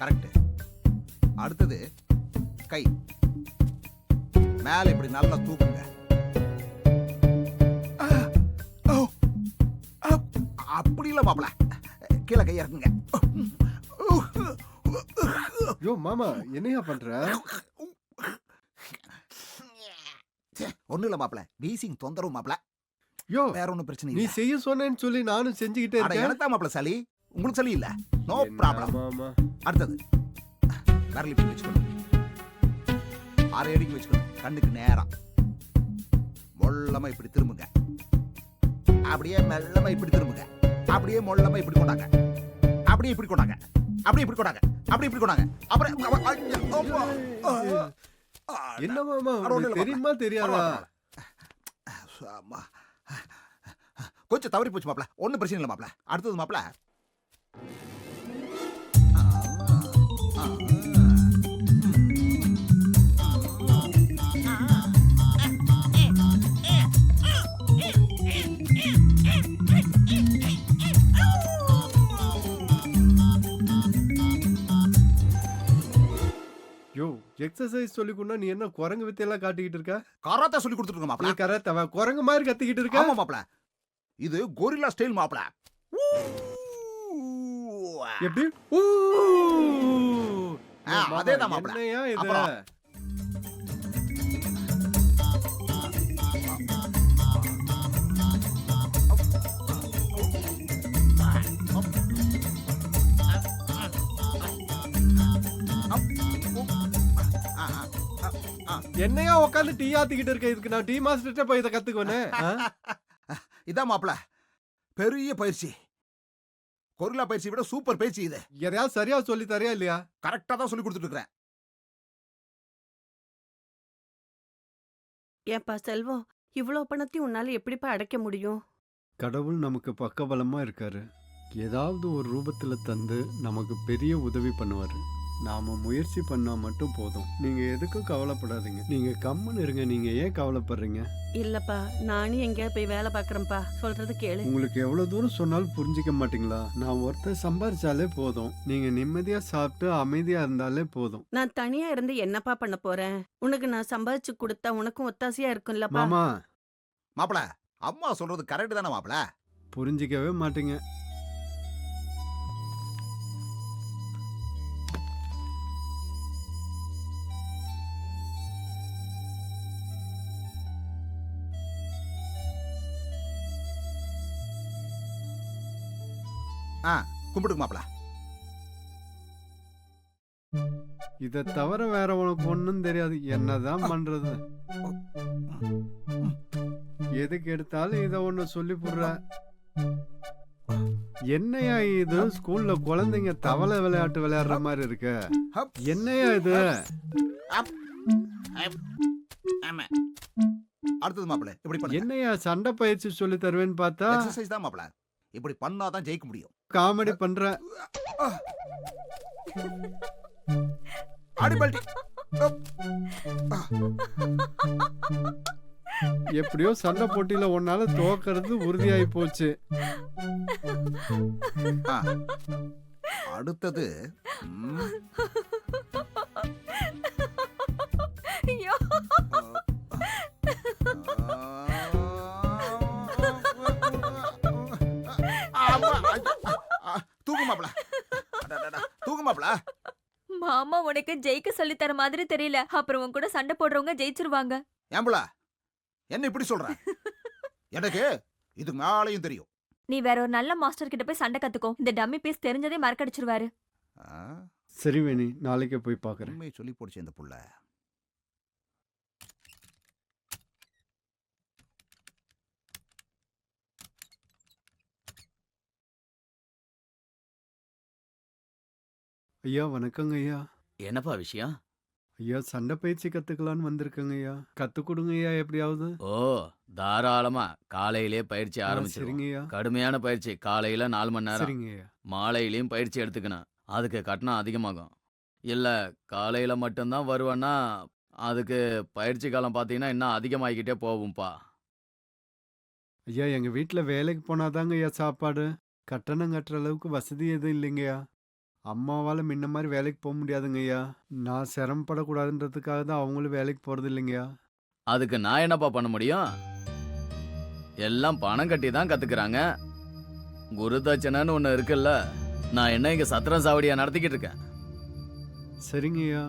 [SPEAKER 7] கரெக்ட். அடுத்தது கை மேல இப்படி நல்லா தூக்குங்க. அப்படி இல்ல மாப்பிள, கீழே கை இறக்குங்க.
[SPEAKER 2] யோ மாமா, என்னையா பண்ற?
[SPEAKER 7] ஒண்ணு இல்ல மாப்பிள, வீசிங் தொந்தரவு மாப்பிள.
[SPEAKER 2] யோ,
[SPEAKER 7] வேற ஒண்ணும் பிரச்சனை
[SPEAKER 2] நீ
[SPEAKER 7] இல்ல.
[SPEAKER 2] செய்ய சொன்னேன்னு சொல்லி நானும் செஞ்சுக்கிட்டே
[SPEAKER 7] அட
[SPEAKER 2] இருக்கேன்.
[SPEAKER 7] எனக்கு தான் மாப்பிள சளி, உங்களுக்கு சளி இல்ல. நோ
[SPEAKER 2] என்ன
[SPEAKER 7] ப்ராப்ளம்.
[SPEAKER 2] மாமா?
[SPEAKER 7] அடுத்தது விரல் இப்படி வச்சுக்கணும், 6 அடிக்கு வச்சுக்கணும். கண்ணுக்கு நேரா மொள்ளமா இப்படி திரும்புங்க. அப்படியே மெல்லமா இப்படி திரும்புங்க. அப்படியே மொள்ளமா இப்படி கொண்டாங்க. அப்படியே இப்படி கொண்டாங்க. அப்படியே இப்படி கொண்டாங்க. அப்படி இப்படி கொண்டாங்க. அப்புறம்
[SPEAKER 2] என்ன மாமா, உனக்கு தெரியுமா தெரியாதா?
[SPEAKER 7] கொஞ்சம் தவறி போச்சு மாப்பிள, ஒன்னும் பிரச்சனை இல்லை மாப்பிள. அடுத்தது மாப்பிள
[SPEAKER 2] யோ, எக்ஸசைஸ் சொல்லி கொடுனா நீ என்ன குரங்கு வித்தையெல்லாம் காட்டிக்கிட்டு இருக்க?
[SPEAKER 7] கராத்தே சொல்லி கொடுத்துட்டு
[SPEAKER 2] நீ
[SPEAKER 7] மாப்பிள.
[SPEAKER 2] கராத்தே குரங்கு மாதிரி கத்திக்கிட்டு இருக்க?
[SPEAKER 7] ஆமா மாப்பிள, இது கொரில்லா ஸ்டைல் மாப்பிள.
[SPEAKER 2] எப்படி? ஊ! மாமா,
[SPEAKER 7] அதேதான் மாப்பிள.
[SPEAKER 2] என்னையா இது?
[SPEAKER 7] அப்புறம்?
[SPEAKER 2] என்னையா உட்காந்து டீ ஆத்திக்கிட்டு இருக்க? இதுக்கு நான் டீ மாஸ்டர்கிட்ட போய் இதை கத்துக்கோனே.
[SPEAKER 7] இதான் மாப்பிள பெரிய பயிற்சி. கொரில்லா பயிற்சி விட சூப்பர் பயிற்சி இது.
[SPEAKER 2] எதையாவது சரியா சொல்லி தரியா இல்லையா?
[SPEAKER 7] கரெக்டா தான் சொல்லி கொடுத்துட்டு இருக்கிறேன்.
[SPEAKER 3] ஏன்பா செல்வம், இவ்ளோ பணத்தையும் உன்னால எப்படிப்பா அடைக்க முடியும்?
[SPEAKER 2] கடவுள் நமக்கு பக்கபலமா இருக்காரு. ஏதாவது ஒரு ரூபத்துல தந்து நமக்கு பெரிய உதவி பண்ணுவாரு. நாம முயற்சி பண்ணா மட்டும் போதும். நீங்க எதுக்கும் கவலைப்படாதீங்க. நீங்க கம்முன்னு இருங்க. நீங்க ஏன் கவலைப்படுறீங்க?
[SPEAKER 3] இல்லப்பா, நானும் எங்கேயாவது போய் வேலை பாக்குறேன்ப்பா. சொல்றது கேளு.
[SPEAKER 2] உங்களுக்கு எவ்வளவு தூரம் சொன்னாலும் புரிஞ்சிக்க மாட்டீங்களா? நான் ஒருத்தர் சம்பாரிச்சாலே போதும். நீங்க நிம்மதியா சாப்பிட்டு அமைதியா இருந்தாலே போதும்.
[SPEAKER 3] நான் தனியா இருந்து என்னப்பா பண்ண போறேன்? உனக்கு நான் சம்பாதிச்சு கொடுத்தா உனக்கும் ஒத்தாசையா இருக்கும்லப்பா.
[SPEAKER 2] மாமா,
[SPEAKER 7] மாப்பிள அம்மா சொல்றது கரெக்ட் தானே மாப்பிள?
[SPEAKER 2] புரிஞ்சிக்கவே மாட்டீங்க.
[SPEAKER 7] கும்பிடுங்க மாப்பிள.
[SPEAKER 2] இத தவிர வேற உனக்கு ஒண்ணும் தெரியாது. என்னதான் பண்றது? எதுக்கு எடுத்தாலும் இத ஒண்ணு சொல்லி போடுற. என்னையா இது? ஸ்கூல்ல குழந்தைங்க தவளை விளையாட்டு விளையாடுற மாதிரி இருக்கு. என்னையா இது?
[SPEAKER 7] அடுத்தது மாப்பிள இப்படி பண்ணு.
[SPEAKER 2] என்னையா சண்டை பயிற்சி சொல்லி தருவேன்னு பார்த்தா
[SPEAKER 7] எக்ஸர்சைஸ் தான் மாப்பிள. இப்படி பண்ணாதான் ஜெயிக்க முடியும்.
[SPEAKER 2] காமெடி பண்ற.
[SPEAKER 7] அடிபல்டி.
[SPEAKER 2] எப்படியோ சண்டை போட்டியில உன்னால தோக்கிறது உறுதியாயி போச்சு.
[SPEAKER 7] அடுத்தது
[SPEAKER 8] ஐயோ. உனக்கு ஜெயிக்க சொல்லி தர மாதிரி தெரியல. அப்புறம் உன் கூட சண்டை போடுறவங்க ஜெயிச்சிருவாங்க.
[SPEAKER 7] ஏம்புல என்ன இப்படி சொல்ற? எனக்கு இது மேலையும் தெரியும்.
[SPEAKER 8] நீ வேற ஒரு நல்ல மாஸ்டர் கிட்ட போய் சண்டை கத்துக்கோ. இந்த டம்மி பீஸ் தெரிஞ்சதே மறக்கடிச்சிருவாரு.
[SPEAKER 7] ஆ,
[SPEAKER 2] சரி வேணி, நாளைக்கே போய் பார்க்கறேன்.
[SPEAKER 7] உண்மையை சொல்லி போடுச்சு இந்த புள்ள.
[SPEAKER 2] ஐயா வணக்கங்க ஐயா.
[SPEAKER 5] என்னப்பா விஷயம்?
[SPEAKER 2] ஐயா சண்டை பயிற்சி கத்துக்கலான்னு வந்திருக்கேங்க ஐயா. கத்து கொடுங்க ஐயா எப்படியாவது.
[SPEAKER 5] ஓ, தாராளமா காலையிலே பயிற்சி ஆரம்பிச்சிருங்க.
[SPEAKER 2] சரிங்க ஐயா.
[SPEAKER 5] கடுமையான பயிற்சி, காலையில 4 மணி நேரம்,
[SPEAKER 2] சரிங்க ஐயா.
[SPEAKER 5] மாலையிலயும் பயிற்சி எடுத்துக்கணும். அதுக்கு கட்டணம் அதிகமாகும். இல்ல காலையில மட்டும்தான் வருவேன்னா அதுக்கு பயிற்சி காலம் பார்த்தீங்கன்னா இன்னும் அதிகமாகிக்கிட்டே போகும்பா.
[SPEAKER 2] ஐயா எங்க வீட்டுல வேலைக்கு போனாதாங்க ஐயா சாப்பாடு. கட்டணம் கட்டுற அளவுக்கு வசதி எதுவும் இல்லைங்கய்யா. அம்மாவால முன்ன மாதிரி வேலைக்கு போக முடியாதுங்க ஐயா. நான் சிரமப்படக்கூடாதுன்றதுக்காக தான் அவங்களும் வேலைக்கு போறது இல்லைங்கய்யா.
[SPEAKER 5] அதுக்கு நான் என்னப்பா பண்ண முடியும்? எல்லாம் பணம் கட்டி தான் கத்துக்கிறாங்க. குருதட்சணைன்னு ஒண்ணு இருக்குல்ல. நான் என்ன இங்க சத்திரம் சாவடியா நடத்திக்கிட்டு இருக்கேன்?
[SPEAKER 2] சரிங்க ஐயா.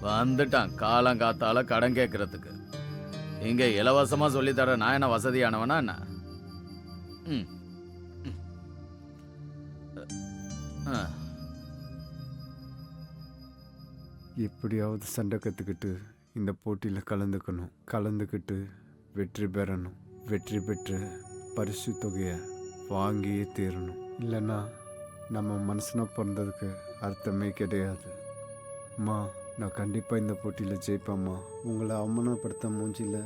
[SPEAKER 5] வந்துட்டான் காலங்காத்தால கடன் கேட்கறதுக்கு. இங்க இலவசமா சொல்லித்தர நான் என்ன வசதியானவனா என்ன? ம். ஆ.
[SPEAKER 2] எப்படியாவது சண்டை கற்றுக்கிட்டு இந்த போட்டியில் கலந்துக்கணும். கலந்துக்கிட்டு வெற்றி பெறணும். வெற்றி பெற்று பரிசு தொகையை வாங்கியே தீரணும். இல்லைன்னா நம்ம மனுஷனாக பிறந்ததுக்கு அர்த்தமே கிடையாது. அம்மா நான் கண்டிப்பாக இந்த போட்டியில் ஜெயிப்பேம்மா. உங்களை அவமானப்படுத்த மூஞ்சியில்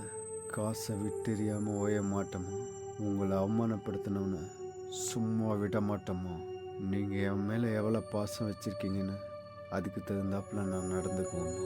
[SPEAKER 2] காசை விட்டெறியாமல் ஓய மாட்டோம்மா. உங்களை அவமானப்படுத்தினவனை சும்மா விட மாட்டோம்மா. நீங்கள் என் மேலே எவ்வளோ பாசம் வச்சுருக்கீங்கன்னு அதுக்கு தகுந்தாப்புல நான் நடந்துக்குவேம்மா.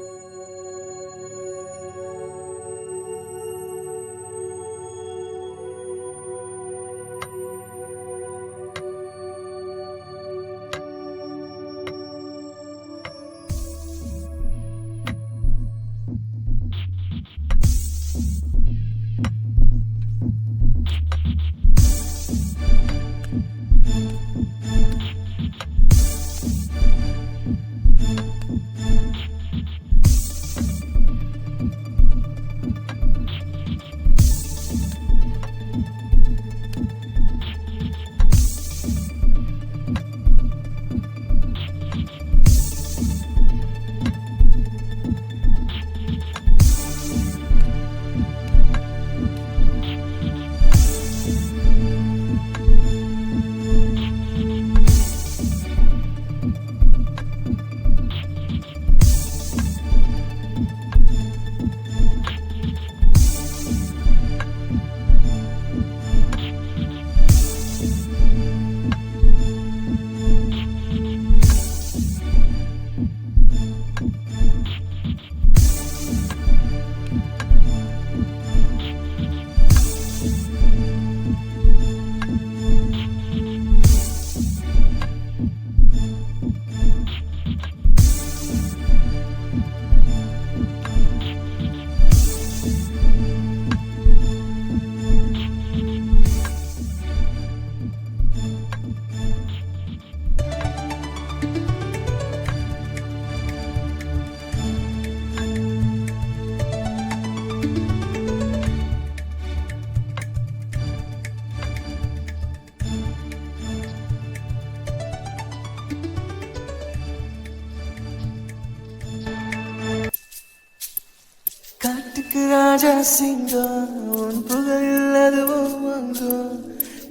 [SPEAKER 1] காட்டுக்கு ராஜா சிங்கம் உன் புகழில் அதுவும் அங்கும்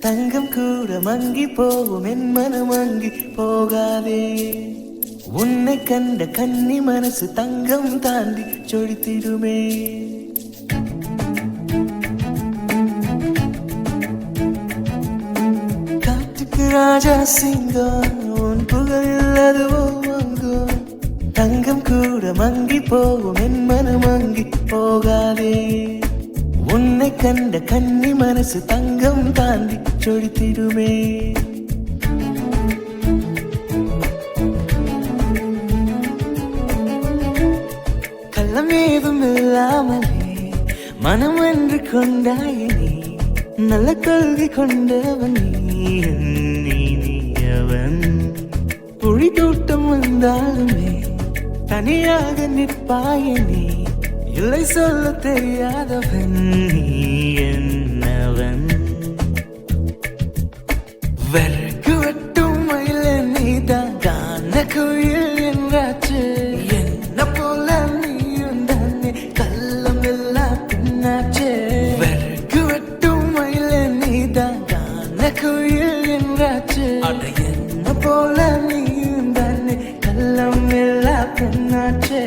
[SPEAKER 1] தங்கம் கூட மங்கி போகும் என் மனம் மங்கி போகாதே உன்னை கண்ட கன்னி மனசு தங்கம் தாண்டி சொடித்திடுமே காட்டுக்கு ராஜா சிங்கம் உன் புகழில் அதுவும் அங்கும் தங்கம் கூட மங்கி போகும் என் மனம் மங்கி போகாதே உன்னை கண்ட கன்னி மனசு தங்கம் தாண்டி சொடித்திடுமே கள்ளம் ஏதும் இல்லாமலே மனம் என்று கொண்டாயினே நல்ல கொள்கை கொண்டவன் நீ அவன் புலி கூட்டம் வந்தாலுமே தனியாக நிற்பாயே நீ, இல்லை சொல்ல தெரியாதவன் நீ என்னவன். வெறுக்கு வெட்டும் மயில நீதான் காண குயில் என்றாச்சு, என்ன போல நீயும் தானே கள்ளம் எல்லாம் பின்னாச்சு. வெறுக்கு வெட்டும் மயில நீதான் காண குயில் என்றாச்சு, அட என்ன போல நீயும் தானே கள்ளம் எல்லாம் பின்னாச்சு.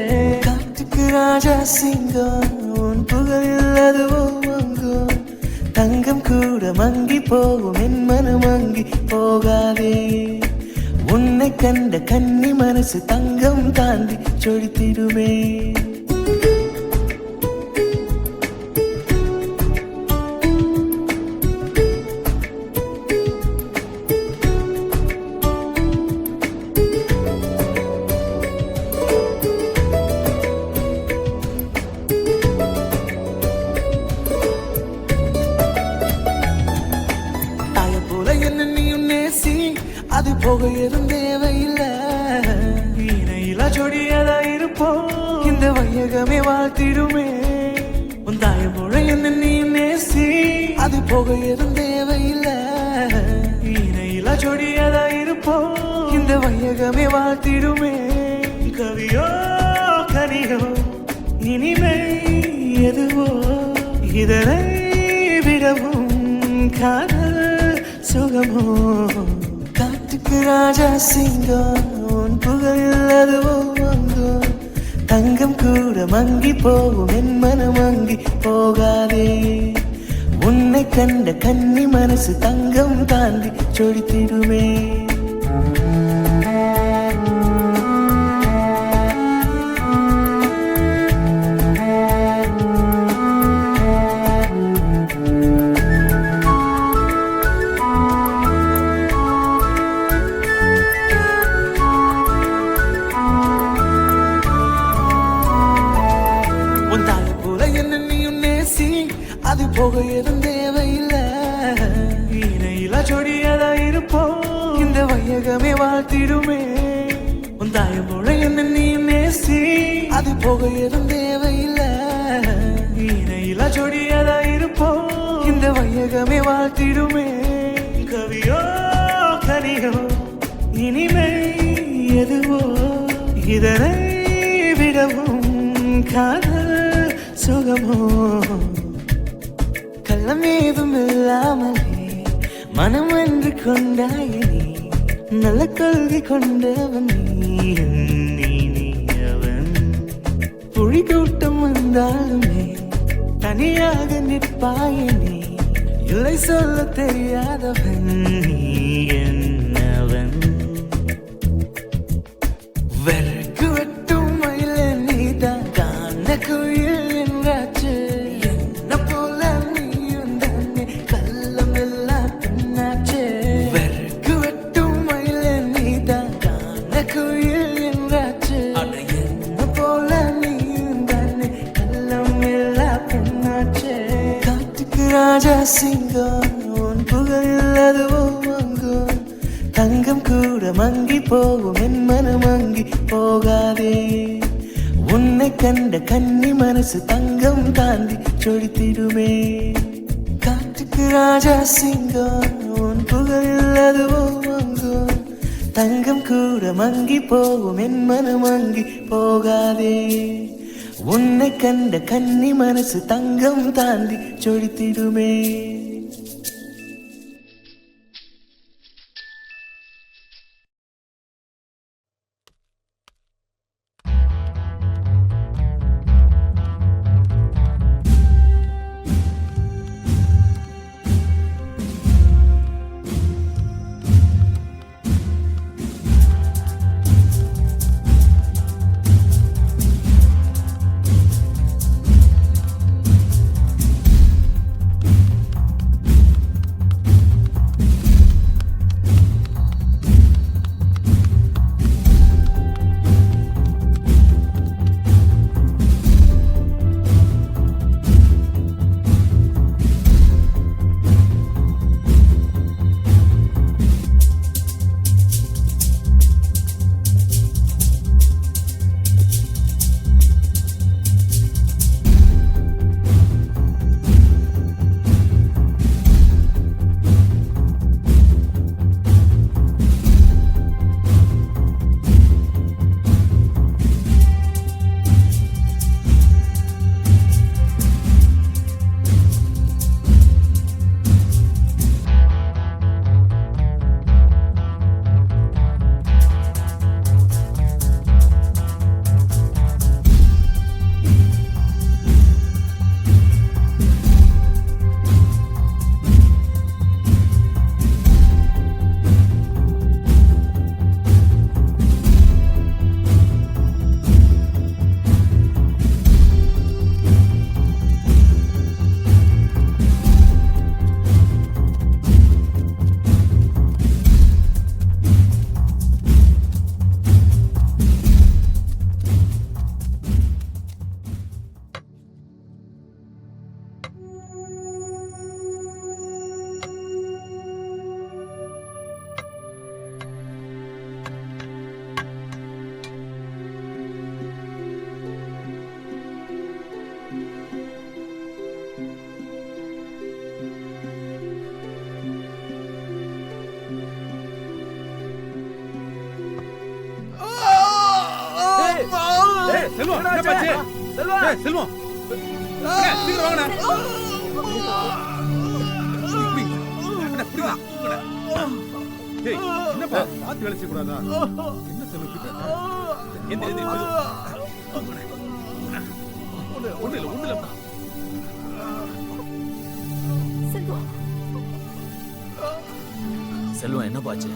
[SPEAKER 1] காட்டுக்கு ராஜா சிங்கம் உன் புகழில் அதுவோ அங்கும், தங்கம் கூட மங்கி போகும் என் மனம் மங்கி போகாதே. உன்னை கண்ட கன்னி மனசு தங்கம் தாண்டி சொடித்திடுமே. அது போக எதுவும் தேவையில்லை, இணையில சொடியதா இருப்போம் இந்த வையகமே வாழ்த்திடுமே. உன் தாய போல என்ன நீ நேசி, அது போக எதுவும் தேவையில்லை, இணையில சொடியதா இருப்போம் இந்த வையகமே வாழ்த்திடுமே. கவியோ கனியோ இனிமை எதுவோ இதனை விடவும் காதல் சுகமோ. காட்டுக்கு ராஜா சிங்கம் உன் புகழில் அதுவோ அங்கும், தங்கம் கூட மங்கி போகும் என் மனம் மங்கி போகாதே. உன்னை கண்ட கன்னி மனசு தங்கம் தாண்டி சொடித்திடுமே. அது போக எதுவும் தேவையில்லை, இணையில சொடியதா இருப்போம் இந்த வையகமே வாழ்த்திடுமே. உன் தாய போல என்ன நீ நேசி, அது போக எதுவும் தேவையில்லை, இணையில சொடியதா இருப்போம் இந்த வையகமே வாழ்த்திடுமே. கவியோ கனியோ இனிமை எதுவோ இதனை விடவும் காதல் சுகமோ. கள்ளம் ஏதும் இல்லாமலே மனம் என்று கொண்டாயே நீ, நல்ல கொள்கை கொண்டவன் நீ அவன். புலி கூட்டம் வந்தாலுமே தனியாக நிற்பாயே நீ, இல்லை சொல்ல தெரியாதவன் நீ என்னவன். வெறுக்கு வெட்டும் மயில நீதான் காண குயில் என்றாச்சு, என்ன போல நீயும் தானே கள்ளம் எல்லாம் பின்னாச்சு. வெறுக்கு வெட்டும் மயில நீதான் காண குயில் என்றாச்சு, அட என்ன போல நீயும் தானே கள்ளம் எல்லாம் பின்னாச்சு. காட்டுக்கு ராஜா சிங்கம் உன் புகழில் அதுவோ அங்கும், தங்கம் கூட மங்கி போகும் என் மனம் மங்கி போகாதே. உன்னை கண்ட கன்னி மனசு தங்கம் தாண்டி சொடித்திடுமே. காட்டுக்கு ராஜா சிங்கம் உன் புகழில் அதுவோ அங்கும், தங்கம் கூட மங்கி போகும் என் மனம் மங்கி போகாதே. உன்னை கண்ட கன்னி மனசு தங்கம் தாண்டி சொடித்திடுமே.
[SPEAKER 4] செல்வம் என்ன பாச்சு செல்வம் சீக்கிரம் வாங்கடா டேய் என்னப்பா பாத்து வேலை செய்ய கூடாதா என்ன செல்வம் எந்திரி ஒண்ணு இல்ல
[SPEAKER 5] செல்வம் என்ன பாச்சு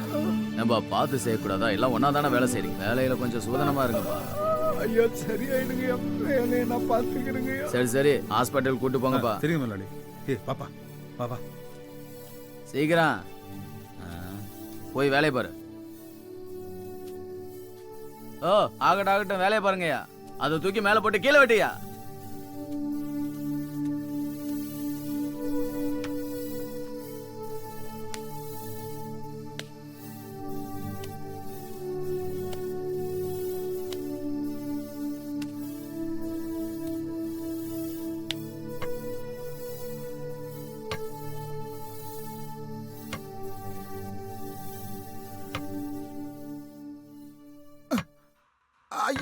[SPEAKER 5] நம்ம பார்த்து செய்யக்கூடாதா எல்லாம் ஒன்னா தானே வேலை செய்றீங்க வேலையில கொஞ்சம் சூதனமா இருங்கப்பா
[SPEAKER 2] ஐயா சரியாயிடுங்க வேலையை நான் பாத்துக்கிறேங்க
[SPEAKER 5] சரி சரி ஹாஸ்பிட்டல் கூட்டு போங்கப்பா
[SPEAKER 4] சரிங்க முதலாளி ஏய் பாப்பா பாப்பா
[SPEAKER 5] சீக்கிரம் போய் வேலையை பாரு ஓ ஆகட்டும் ஆகட்டும் வேலையை பாருங்கய்யா அதை தூக்கி மேல போட்டு கீழே வெட்டியா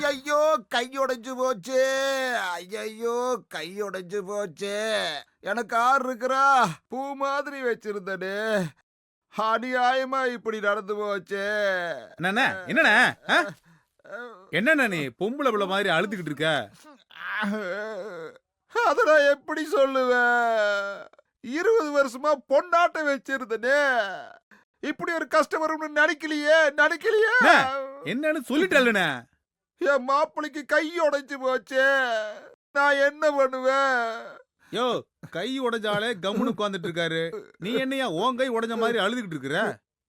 [SPEAKER 7] ஐயோ கை உடைஞ்சு போச்சு. ஐயோ கை உடைஞ்சு போச்சு. எனக்கு ஆறு இருக்கிறா பூ மாதிரி வச்சிருந்தனே அநியாயமா இப்படி நடந்து போச்சு.
[SPEAKER 4] என்னண்ணே என்னண்ணா நீ பொம்பளை பிள்ளை மாதிரி அழுதுகிட்டு இருக்க?
[SPEAKER 7] அத நான் எப்படி சொல்லுவேன்? 20 வருஷமா பொண்டாட்ட வச்சிருந்தனே இப்படி ஒரு கஷ்டம் வரும்னு நினைக்கலையே.
[SPEAKER 4] என்னன்னு சொல்லிட்டேன்லண்ணே.
[SPEAKER 7] என் மாப்பிளைக்கு கை உடைஞ்சு போச்சு. நான் என்ன பண்ணுவேன்?
[SPEAKER 4] யோ கை உடைஞ்சாலே கம்முன்னு உட்காந்துட்டு இருக்காரு. நீ என்னையா உன் கை உடைஞ்ச மாதிரி அழுதுகிட்டு இருக்கிற?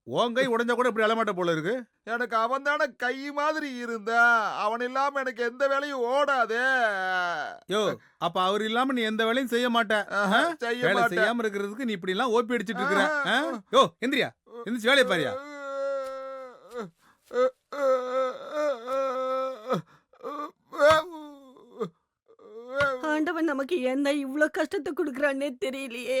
[SPEAKER 4] உன் கை உடைஞ்சா கூட இப்படி அழமாட்ட போல இருக்கு.
[SPEAKER 7] எனக்கு அவன் தானே கை மாதிரி இருந்தா. அவன் இல்லாம எனக்கு எந்த வேலையும் ஓடாதே.
[SPEAKER 4] யோ அப்ப அவர் இல்லாம நீ எந்த வேலையும் செய்ய மாட்ட. வேலை செய்யாம இருக்கிறதுக்கு நீ இப்படி எல்லாம் ஓப்பி அடிச்சிட்டு இருக்கிற. யோ எந்திரியா, எந்திரிச்சு வேலையை பாரியா.
[SPEAKER 3] ஆண்டவன் நமக்கு என்ன இவ்வளவு கஷ்டத்தை கொடுக்கறானே தெரியலையே.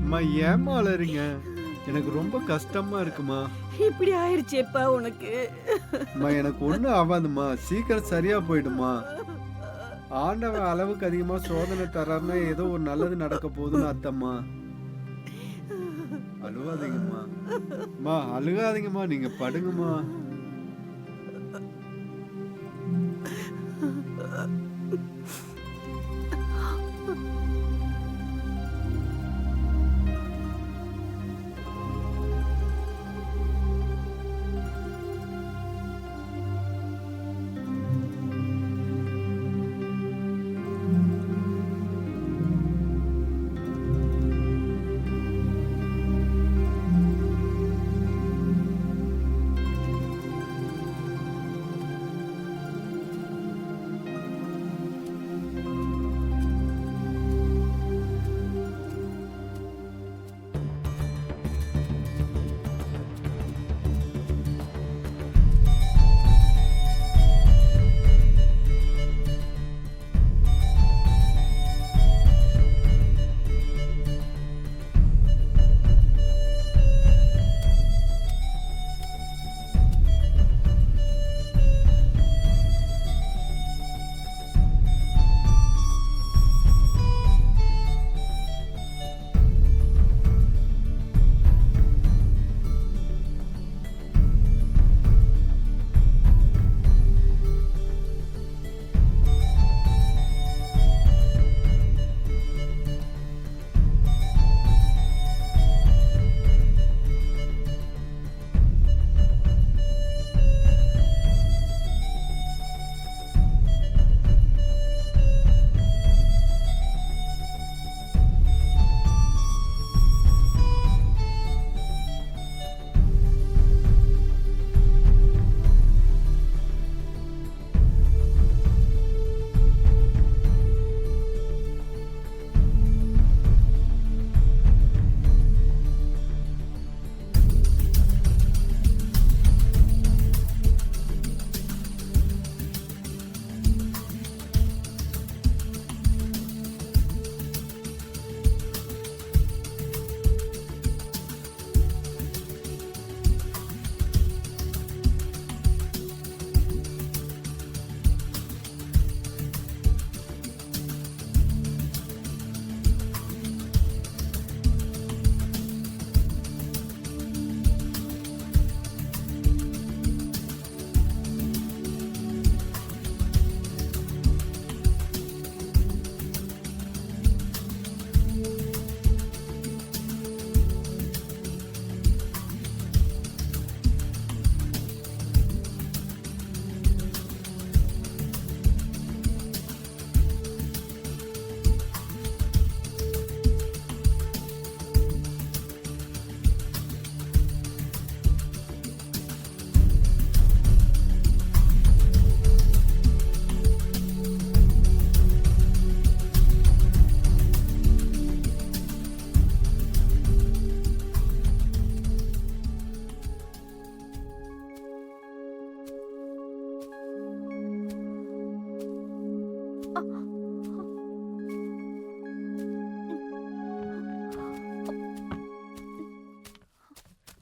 [SPEAKER 2] அம்மா ஏம்மா அலறீங்க? எனக்கு ரொம்ப கஷ்டமா இருக்குமா.
[SPEAKER 3] இப்படி ஆயிடுச்சேப்பா உனக்கு.
[SPEAKER 2] அம்மா எனக்கு ஒண்ணும் ஆகாதுமா, சீக்கிரம் சரியா போயிடுமா. ஆண்டவன் அளவுக்கு அதிகமா சோதனை தர்றாருன்னா ஏதோ ஒரு நல்லது நடக்க போகுதுன்னு அர்த்தம்மா. அழுவாதீங்கம்மா. அம்மா அழுகாதீங்கம்மா, நீங்க படுங்கம்மா.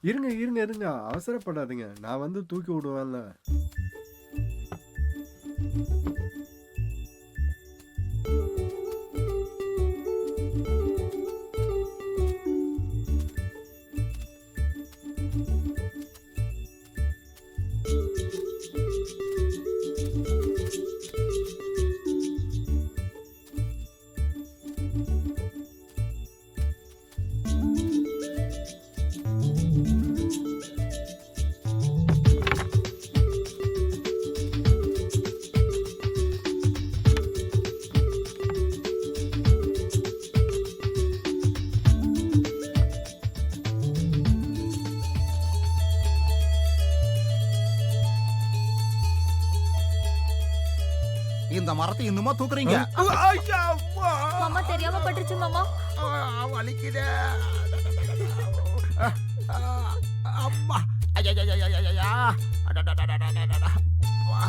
[SPEAKER 2] இருங்க இருங்க இருங்க, அவசரப்படாதீங்க. நான் வந்து தூக்கி விடுவேன்ல.
[SPEAKER 7] இந்த மரத்தை இன்னுமா தூக்குறீங்க? ஐயா, அம்மா.
[SPEAKER 8] மாமா தெரியாம பட்டுருச்சு மாமா.
[SPEAKER 7] வலிக்குதே. அம்மா. ஐயையையையையையா. அடடடடடடடடா. வா.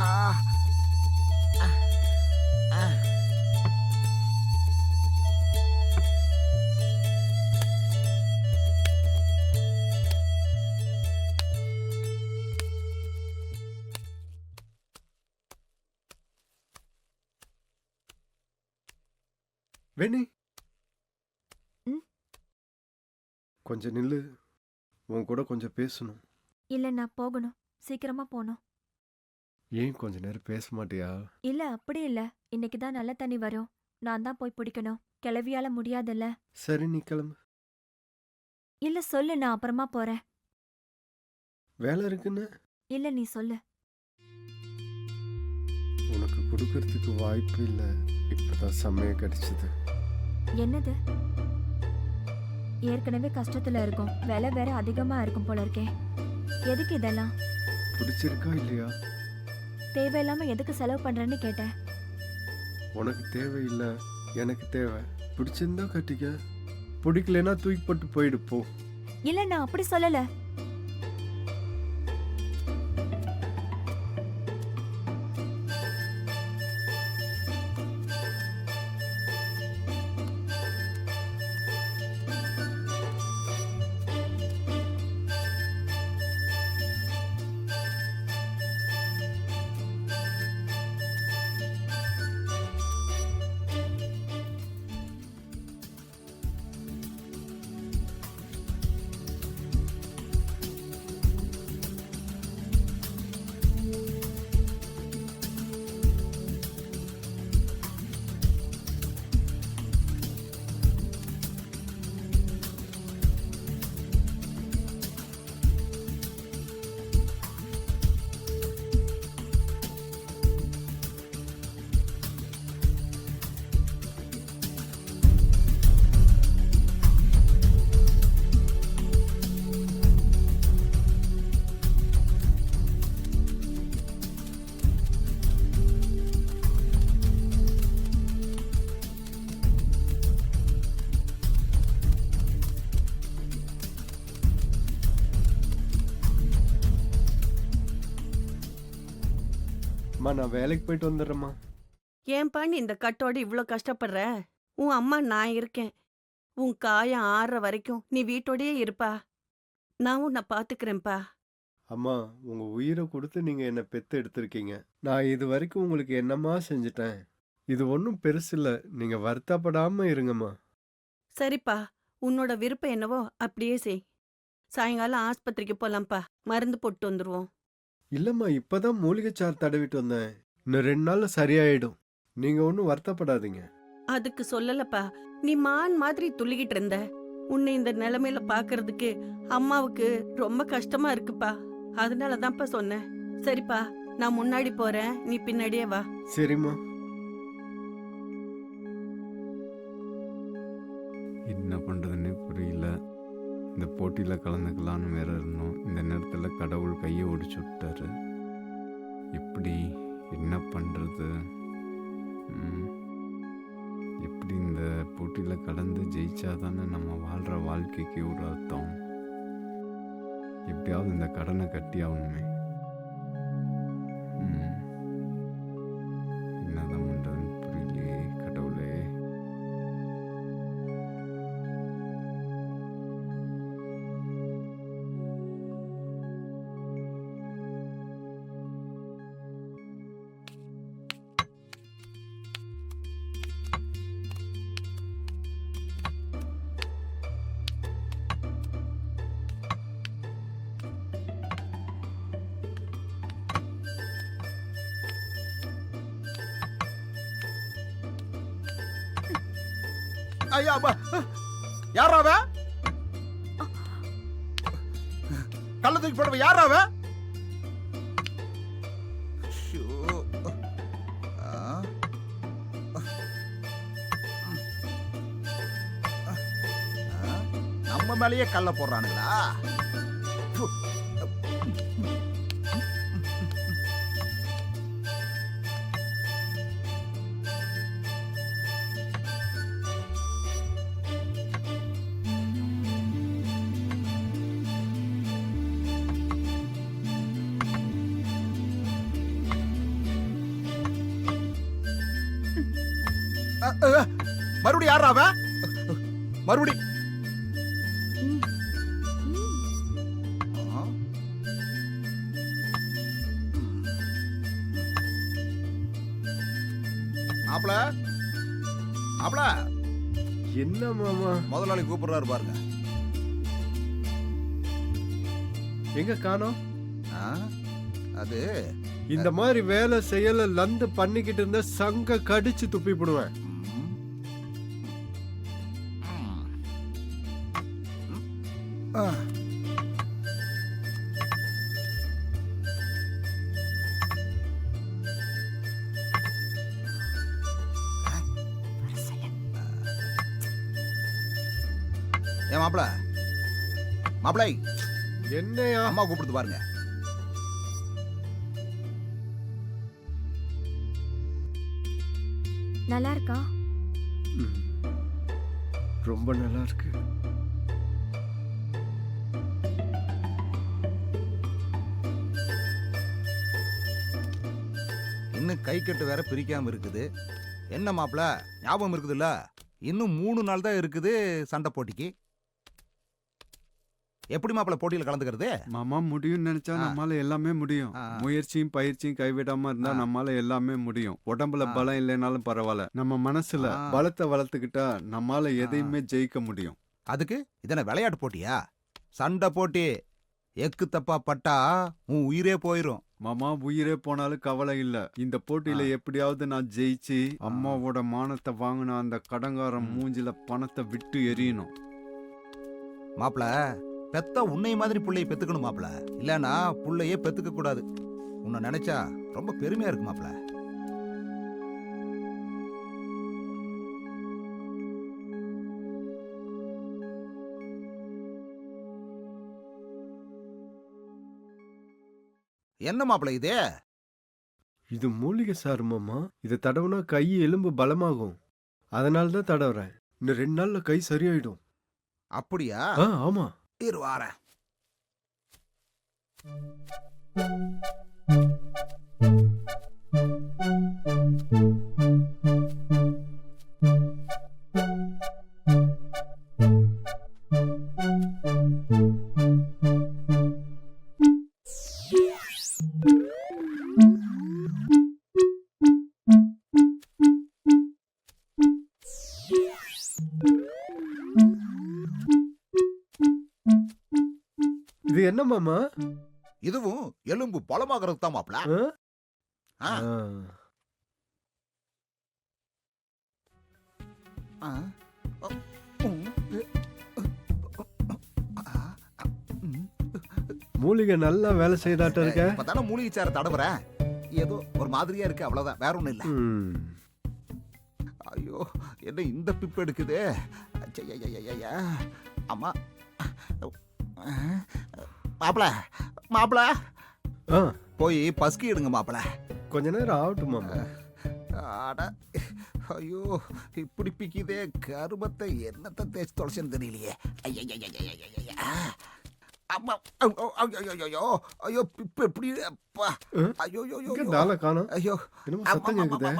[SPEAKER 2] வேணி,
[SPEAKER 8] ம்?
[SPEAKER 2] கொஞ்சம் நில்லு. உன் கூட கொஞ்சம் பேசணும்.
[SPEAKER 8] இல்ல நான் போகணும். சீக்கிரமா போகணும்.
[SPEAKER 2] ஏன் கொஞ்ச நேரம் பேச மாட்டியா?
[SPEAKER 8] இல்ல அப்படி இல்ல. இன்னைக்கு தான் நல்ல தண்ணி வரும். நான் தான் போய் பிடிக்கணும். கிளவியால முடியாதுல்ல.
[SPEAKER 2] சரி, நீ கிளம்பு.
[SPEAKER 8] இல்ல சொல்லு, நான் அப்புறமா போறேன்.
[SPEAKER 2] வேலை இருக்குன்னு
[SPEAKER 8] இல்ல நீ சொல்லு.
[SPEAKER 2] உனக்கு கொடுக்கறதுக்கு வாய்ப்பு இல்லை. இப்பதான் சமயம் கிடைச்சது.
[SPEAKER 8] என்னது? ஏற்கனவே கஷ்டத்துல இருக்கும். விலை வேற அதிகமா இருக்கும் போல இருக்கே. எதுக்கு இதெல்லாம்?
[SPEAKER 2] பிடிச்சிருக்கா இல்லையா?
[SPEAKER 8] தேவையில்லாம எதுக்கு செலவு பண்றேன்னு கேட்டேன்.
[SPEAKER 2] உனக்கு தேவையில்லை, எனக்கு தேவை. பிடிச்சிருந்தா கட்டிக்க, பிடிக்கலன்னா தூக்கி போட்டு போயிடு போ.
[SPEAKER 8] இல்ல நான் அப்படி சொல்லல.
[SPEAKER 2] அம்மா, நான் வேலைக்கு போயிட்டு வந்துடுறேம்மா.
[SPEAKER 3] ஏன்பா நீ இந்த கட்டோட இவ்ளோ கஷ்டப்படுற? உன் அம்மா நான் இருக்கேன். உன் காயம் ஆறுற வரைக்கும் நீ வீட்டோடயே இருப்பா. நான் உன்னை பாத்துக்கிறேன்ப்பா.
[SPEAKER 2] அம்மா, உங்க உயிரை கொடுத்து நீங்க என்ன பெத்து எடுத்திருக்கீங்க. நான் இது வரைக்கும் உங்களுக்கு என்னம்மா செஞ்சுட்டேன்? இது ஒன்றும் பெருசில்ல. நீங்க வருத்தப்படாம இருங்கம்மா.
[SPEAKER 3] சரிப்பா, உன்னோட விருப்பம் என்னவோ அப்படியே செய். சாயங்காலம் ஆஸ்பத்திரிக்கு போலாம்ப்பா. மருந்து போட்டு வந்துருவோம்.
[SPEAKER 2] இல்லம்மா, இப்பதான் மூலிகை சாறு தடவிட்டு வந்தேன். இன்னும் 2 நாள்ல சரியாயிடும். நீங்க ஒன்றும் வருத்தப்படாதீங்க.
[SPEAKER 3] அதுக்கு சொல்லலப்பா. நீ மான் மாதிரி துள்ளிக்கிட்டு இருந்த. உன்னை இந்த நிலைமையில பாக்குறதுக்கு அம்மாவுக்கு ரொம்ப கஷ்டமா இருக்குப்பா. அதனாலதான்ப்பா சொன்னேன். சரிப்பா, நான் முன்னாடி போறேன், நீ பின்னாடியே வா.
[SPEAKER 2] சரிம்மா.
[SPEAKER 10] என்ன பண்ணுறதுன்னே புரியல. இந்த போட்டியில் கலந்துக்கலான்னு வேற இருந்தோம். இந்த நேரத்தில் கடவுள் கையை ஒடிச்சு விட்டாரு. எப்படி என்ன பண்ணுறது? எப்படி இந்த போட்டியில் கலந்து ஜெயிச்சாதானே நம்ம வாழ்கிற வாழ்க்கைக்கு ஒரு அர்த்தம். எப்படியாவது இந்த கடனை கட்டி ஆகணுமே. என்னதான் பண்ணுறதுன்னு புரியலையே கடவுளே.
[SPEAKER 7] ஐயா அப்பா. யாரா அவ? கள்ள தூக்கி போடுவ யாரா அவ? ஷோ. நம்ம மேலேயே கல்ல போடுறானுங்களா? மறுபடி யாரா அவ? மறுபடி மாப்ள மாப்ள
[SPEAKER 2] என்ன மாமா?
[SPEAKER 7] முதலாளி கூப்பிடுறாரு பாருங்க.
[SPEAKER 2] எங்க காணோம்?
[SPEAKER 7] ஆ, அது
[SPEAKER 2] இந்த மாதிரி வேலை செய்யல லந்து பண்ணிக்கிட்டு இருந்த சங்க கடிச்சு துப்பி போடுவேன்.
[SPEAKER 7] ஏன் மாப்ள மாப்ளை
[SPEAKER 2] என்னையா?
[SPEAKER 7] அம்மா கூப்பிடுது பாருங்க.
[SPEAKER 8] நல்லா இருக்கா?
[SPEAKER 2] ம். ரொம்ப நல்லா இருக்கு.
[SPEAKER 7] இன்னும் கை கட்டு வேற பிரிக்காம இருக்குது. என்ன மாப்ள ஞாபகம் இருக்குதுல்ல? இன்னும் 3 நாள் தான் இருக்குது சண்டை போட்டிக்கு. எப்படி மாப்ள போட்டியில கலந்துக்கிறது?
[SPEAKER 10] மாமா முடியும்னு நினைச்சா நம்மால எல்லாமே முடியும். முயற்சியும் பயிற்சியும் கைவிடாம இருந்தா நம்மால எல்லாமே முடியும். உடம்புல பலம் இல்லைனாலும் பரவாயில்ல, நம்ம மனசுல பலத்தை வளர்த்துக்கிட்டா நம்மால எதையுமே ஜெயிக்க முடியும்.
[SPEAKER 7] அதுக்கு இதென்ன விளையாட்டு போட்டியா? சண்டை போட்டி. எக்கு தப்பா பட்டா உன் உயிரே போயிரும்.
[SPEAKER 10] மாமா உயிரே போனாலும் கவலை இல்ல. இந்த போட்டியில எப்படியாவது நான் ஜெயிச்சு அம்மாவோட மானத்தை வாங்கின அந்த கடங்காரன் மூஞ்சில பணத்தை விட்டு எறியணும்.
[SPEAKER 7] மாப்ள பெத்த உன்னை மாதிரி புள்ளைய பெத்துக்கணும் மாப்ள. இல்லனா புள்ளையே பெத்துக்க கூடாது. உன்னை நினைச்சா ரொம்ப பெருமையா இருக்கு மாப்ள. என்ன மாப்ள இது?
[SPEAKER 2] இது மூலிகை சார் மாமா. இதை தடவுனா கை எலும்பு பலமாகும். அதனால தான் தடவுறேன். இன்னும் 2 நாள்ல கை சரியாயிடும்.
[SPEAKER 7] அப்படியா?
[SPEAKER 2] ஆமா.
[SPEAKER 7] இரு வாரேன்.
[SPEAKER 2] இது என்ன மாமா?
[SPEAKER 7] இதுவும் எலும்பு பலமாகிறது தான் மாப்ள.
[SPEAKER 2] ஆ?
[SPEAKER 7] ஆ.
[SPEAKER 2] மூலிகை நல்லா வேலை செய்தாட்ட இருக்க.
[SPEAKER 7] இப்பதானே மூலிகை சார தடவுறேன். ஏதோ ஒரு மாதிரியா இருக்கு, அவ்வளவுதான், வேற ஒண்ணும் இல்ல. ஐயோ என்ன இந்த பிப்பு எடுக்குது. அம்மா மாப்ள மாப்ள போய் பஸ்கி எடுங்க மாப்ள.
[SPEAKER 2] கொஞ்ச நேரம் ஆகட்டும் மாமா.
[SPEAKER 7] அட ஐயோ இப்படி பிக்குதே கருமத்தை. என்னத்தை தேய்ச்சி தொலைச்சுன்னு தெரியலையே. அம்மா ஐயோ ஐயோ பிப்பு எப்படி அப்பா. ஐயோ
[SPEAKER 2] காணோம்.
[SPEAKER 7] ஐயோ
[SPEAKER 2] சத்தம் கேக்குதே.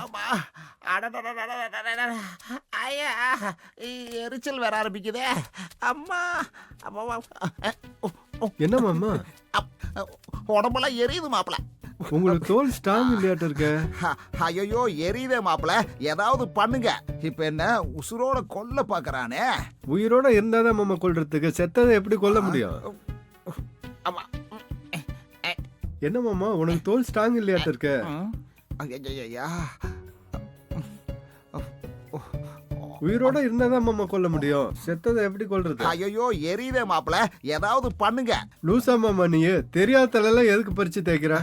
[SPEAKER 7] ஐயா எரிச்சல் வேற ஆரம்பிக்குதே. அம்மா
[SPEAKER 2] என்ன மாமா?
[SPEAKER 7] உடம்பெல்லாம் எரியுது மாப்ள.
[SPEAKER 2] உங்களுக்கு தோல் ஸ்ட்ராங் இல்லையாட்ட இருக்க.
[SPEAKER 7] ஐயோ எரியுதே மாப்ள. ஏதாவது பண்ணுங்க. இப்ப என்ன உசுரோட கொல்ல பாக்குறானே.
[SPEAKER 2] உயிரோட இருந்தாதான் மாமா கொல்றதுக்கு. செத்ததை எப்படி கொல்ல முடியும்? என்ன மாமா உனக்கு தோல் ஸ்ட்ராங் இல்லையாட்ட இருக்க. உயிரோட இருந்தாதான் மாமா கொல்ல முடியும், செத்ததை எப்படி கொல்றது?
[SPEAKER 7] ஐயோ எரியுதே மாப்பிள, ஏதாவது பண்ணுங்க.
[SPEAKER 2] லூசா மாமா நீ? தெரியாத தலையெல்லாம் எதுக்கு பறிச்சு தேய்க்கிற?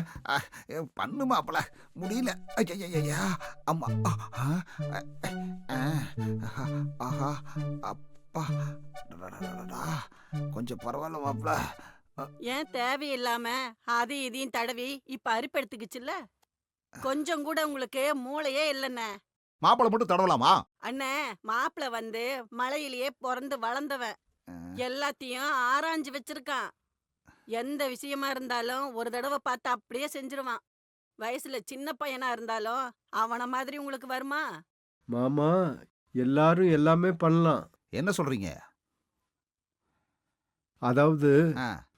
[SPEAKER 7] பண்ணு மாப்பிள, முடியல. ஐயா அம்மா, ஆஹா அப்பா, கொஞ்சம் பரவாயில்ல மாப்பிள.
[SPEAKER 3] ஏன் தேவையில்லாம அது இதையும் தடவி இப்ப அரிப்பெடுத்துக்குச்சுல்ல? கொஞ்சம் கூட உங்களுக்கு மூளையே இல்லைண்ணே.
[SPEAKER 7] மாப்பிள மட்டும் தடவலாமா?
[SPEAKER 3] அண்ணே, மாப்பிள வந்து மலையிலேயே பிறந்து வளர்ந்தவன், எல்லாத்தையும் ஆராய்ஞ்சு வச்சிருக்கான். எந்த விஷயமா இருந்தாலும் ஒரு தடவை பார்த்து அப்படியே செஞ்சிருவான். வயசுல சின்ன பையனா இருந்தாலும் அவன மாதிரி உங்களுக்கு வருமா?
[SPEAKER 2] மாமா எல்லாரும் எல்லாமே பண்ணலாம்.
[SPEAKER 7] என்ன சொல்றீங்க?
[SPEAKER 2] அதாவது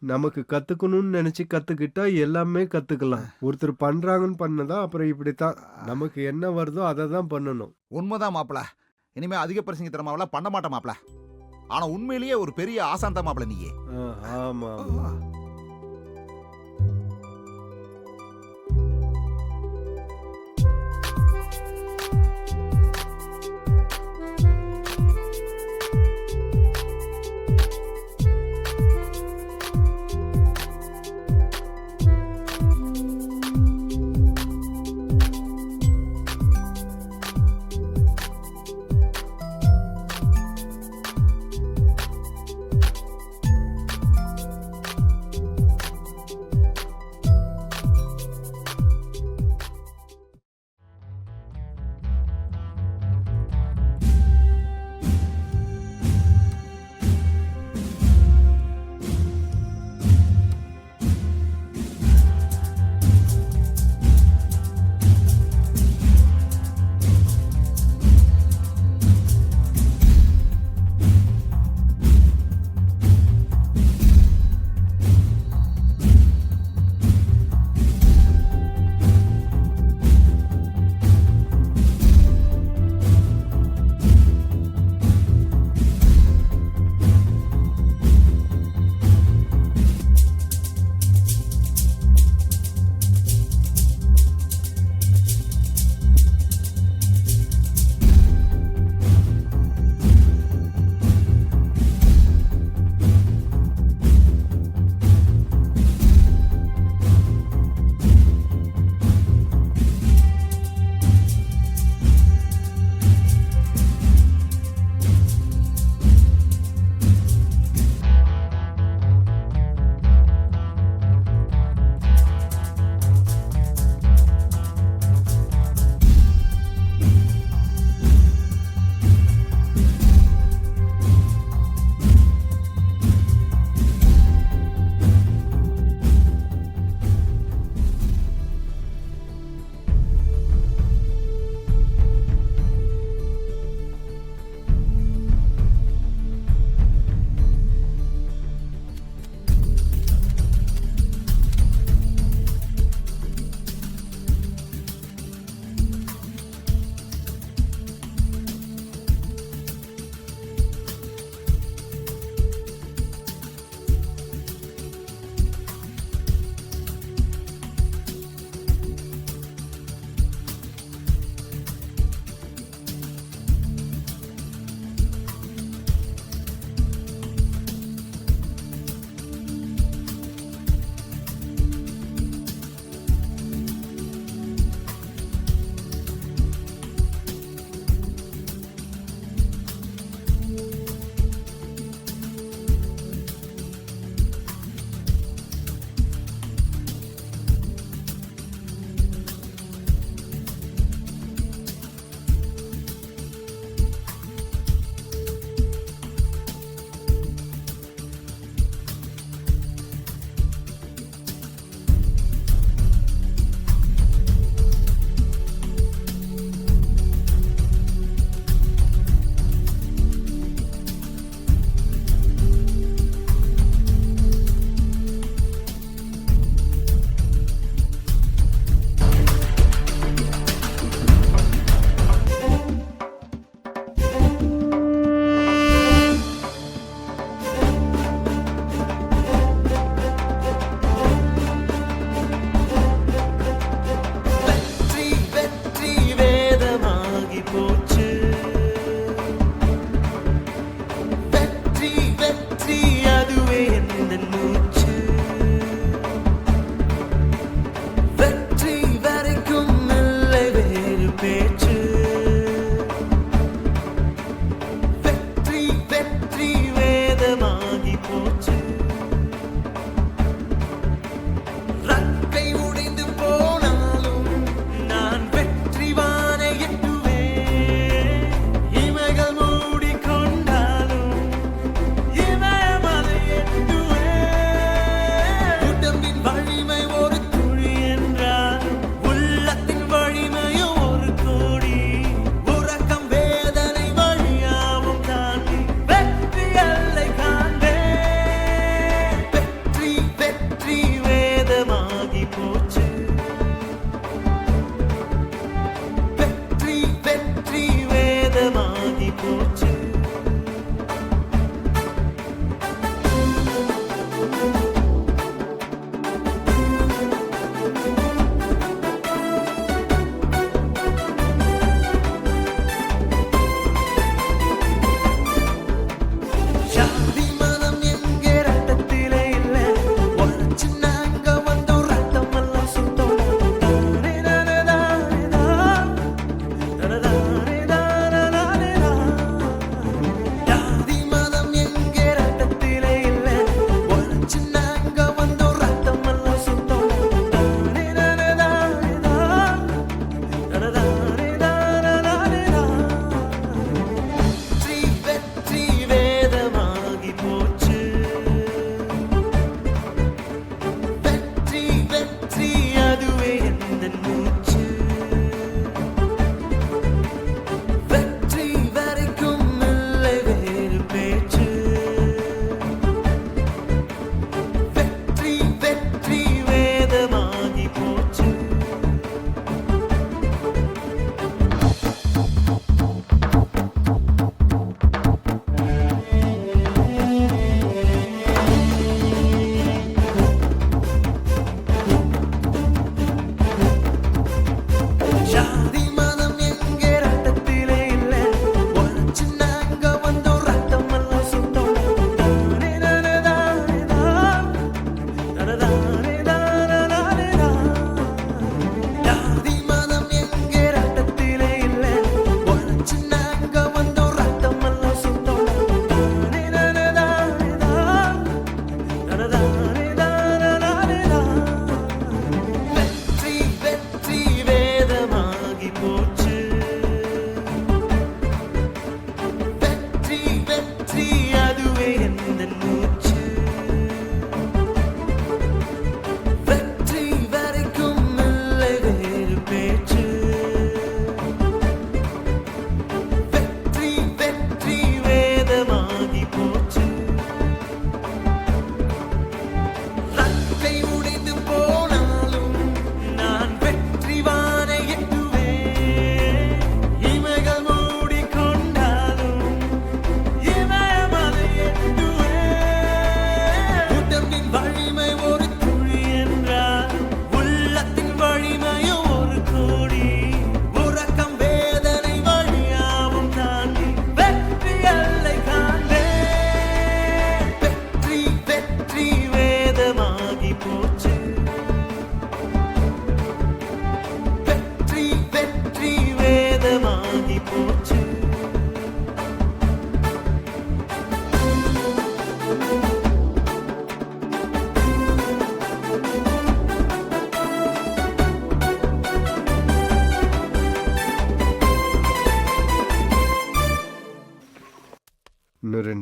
[SPEAKER 2] நமக்கு கத்துக்கணும்னு நினைச்சு கத்துக்கிட்டா எல்லாமே கத்துக்கலாம். ஒருத்தர் பண்றாங்கன்னு பண்ணதா அப்புறம் இப்படித்தான். நமக்கு என்ன வருதோ அதை தான் பண்ணணும்.
[SPEAKER 7] உண்மைதான் மாப்பிள. இனிமே அதிக பிரசங்க திறமாவெல்லாம் பண்ண மாட்டேன் மாப்பிள. ஆனா உண்மையிலேயே ஒரு பெரிய ஆசாந்த மாப்பிள நீயே.
[SPEAKER 2] ஆமா.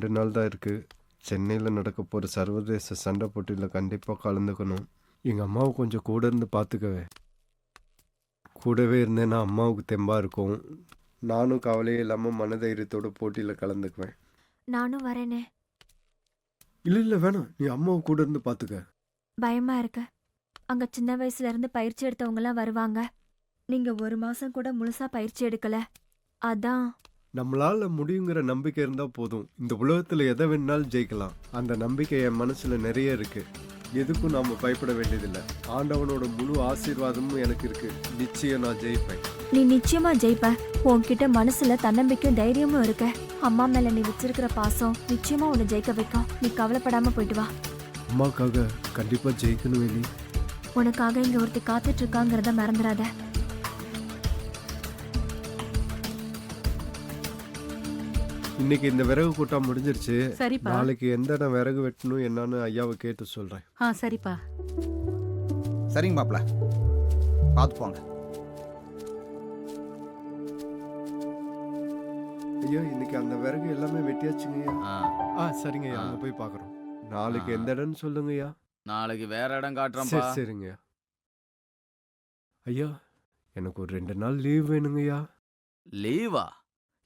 [SPEAKER 2] 2 நாள் தான் இருக்கு. சென்னையில் நடக்க போகிற சர்வதேச சண்டை போட்டியில் கண்டிப்பாக கலந்துக்கணும். எங்கள் அம்மாவை கொஞ்சம் கூட இருந்து பார்த்துக்கவே. கூடவே இருந்தேன்னா அம்மாவுக்கு தெம்பாக இருக்கும். நானும் கவலையே இல்லாமல் மனதைரியத்தோட போட்டியில் கலந்துக்குவேன்.
[SPEAKER 8] நானும் வரேனே.
[SPEAKER 2] இல்லை வேணாம், நீ அம்மாவை கூட இருந்து பார்த்துக்க.
[SPEAKER 8] பயமா இருக்கு. அங்க சின்ன வயசுல இருந்து பயிற்சி எடுத்தவங்க எல்லாம் வருவாங்க. நீங்க 1 மாசம் கூட முழுசா பயிற்சி எடுக்கல. அதான்.
[SPEAKER 2] நம்மளால முடியுங்கிற நம்பிக்கை இருந்தால் போதும். இந்த உலகத்தில் எதை வேணாலும் ஜெயிக்கலாம். அந்த நம்பிக்கை என் மனசில் நிறைய இருக்கு. எதுக்கும் நாம் பயப்பட வேண்டியதில்லை. ஆண்டவனோட முழு ஆசீர்வாதமும் எனக்கு இருக்கு. நிச்சயம் நான் ஜெயிப்பேன்.
[SPEAKER 8] நீ நிச்சயமா ஜெயிப்ப. உன்கிட்ட மனசுல தன்னம்பிக்கையும் தைரியமும் இருக்க. அம்மா மேல நீ வச்சிருக்கிற பாசம் நிச்சயமா உன்னை ஜெயிக்க வைக்கும். நீ கவலைப்படாம போயிட்டு வா.
[SPEAKER 2] அம்மாக்காக கண்டிப்பாக ஜெயிக்கணும் வேலி.
[SPEAKER 8] உனக்காக இங்க ஒருத்தி காத்துட்டு இருக்காங்கிறத மறந்துடாத.
[SPEAKER 2] இன்னைக்கு இந்த விறகு கூட்டம் முடிஞ்சிருச்சு.
[SPEAKER 9] சரிப்பா.
[SPEAKER 2] நாளைக்கு எந்த இடம் விறகு வெட்டணும் என்னன்னு ஐயாவை கேட்டு சொல்றேன்.
[SPEAKER 9] சரிப்பா.
[SPEAKER 7] சரிங்க மாப்பிள, பார்த்து போங்க.
[SPEAKER 2] ஐயா இன்னைக்கு அந்த விறகு எல்லாமே வெட்டியாச்சுங்க ஐயா.
[SPEAKER 5] ஆ,
[SPEAKER 2] சரிங்க ஐயா, அங்க போய் பார்க்குறோம். நாளைக்கு எந்த இடம்னு சொல்லுங்க ஐயா.
[SPEAKER 5] நாளைக்கு வேற இடம் காட்டுறேன்ப்பா.
[SPEAKER 2] சரிங்க ஐயா. ஐயா எனக்கு ஒரு 2 நாள் லீவ் வேணுங்கய்யா.
[SPEAKER 5] லீவா?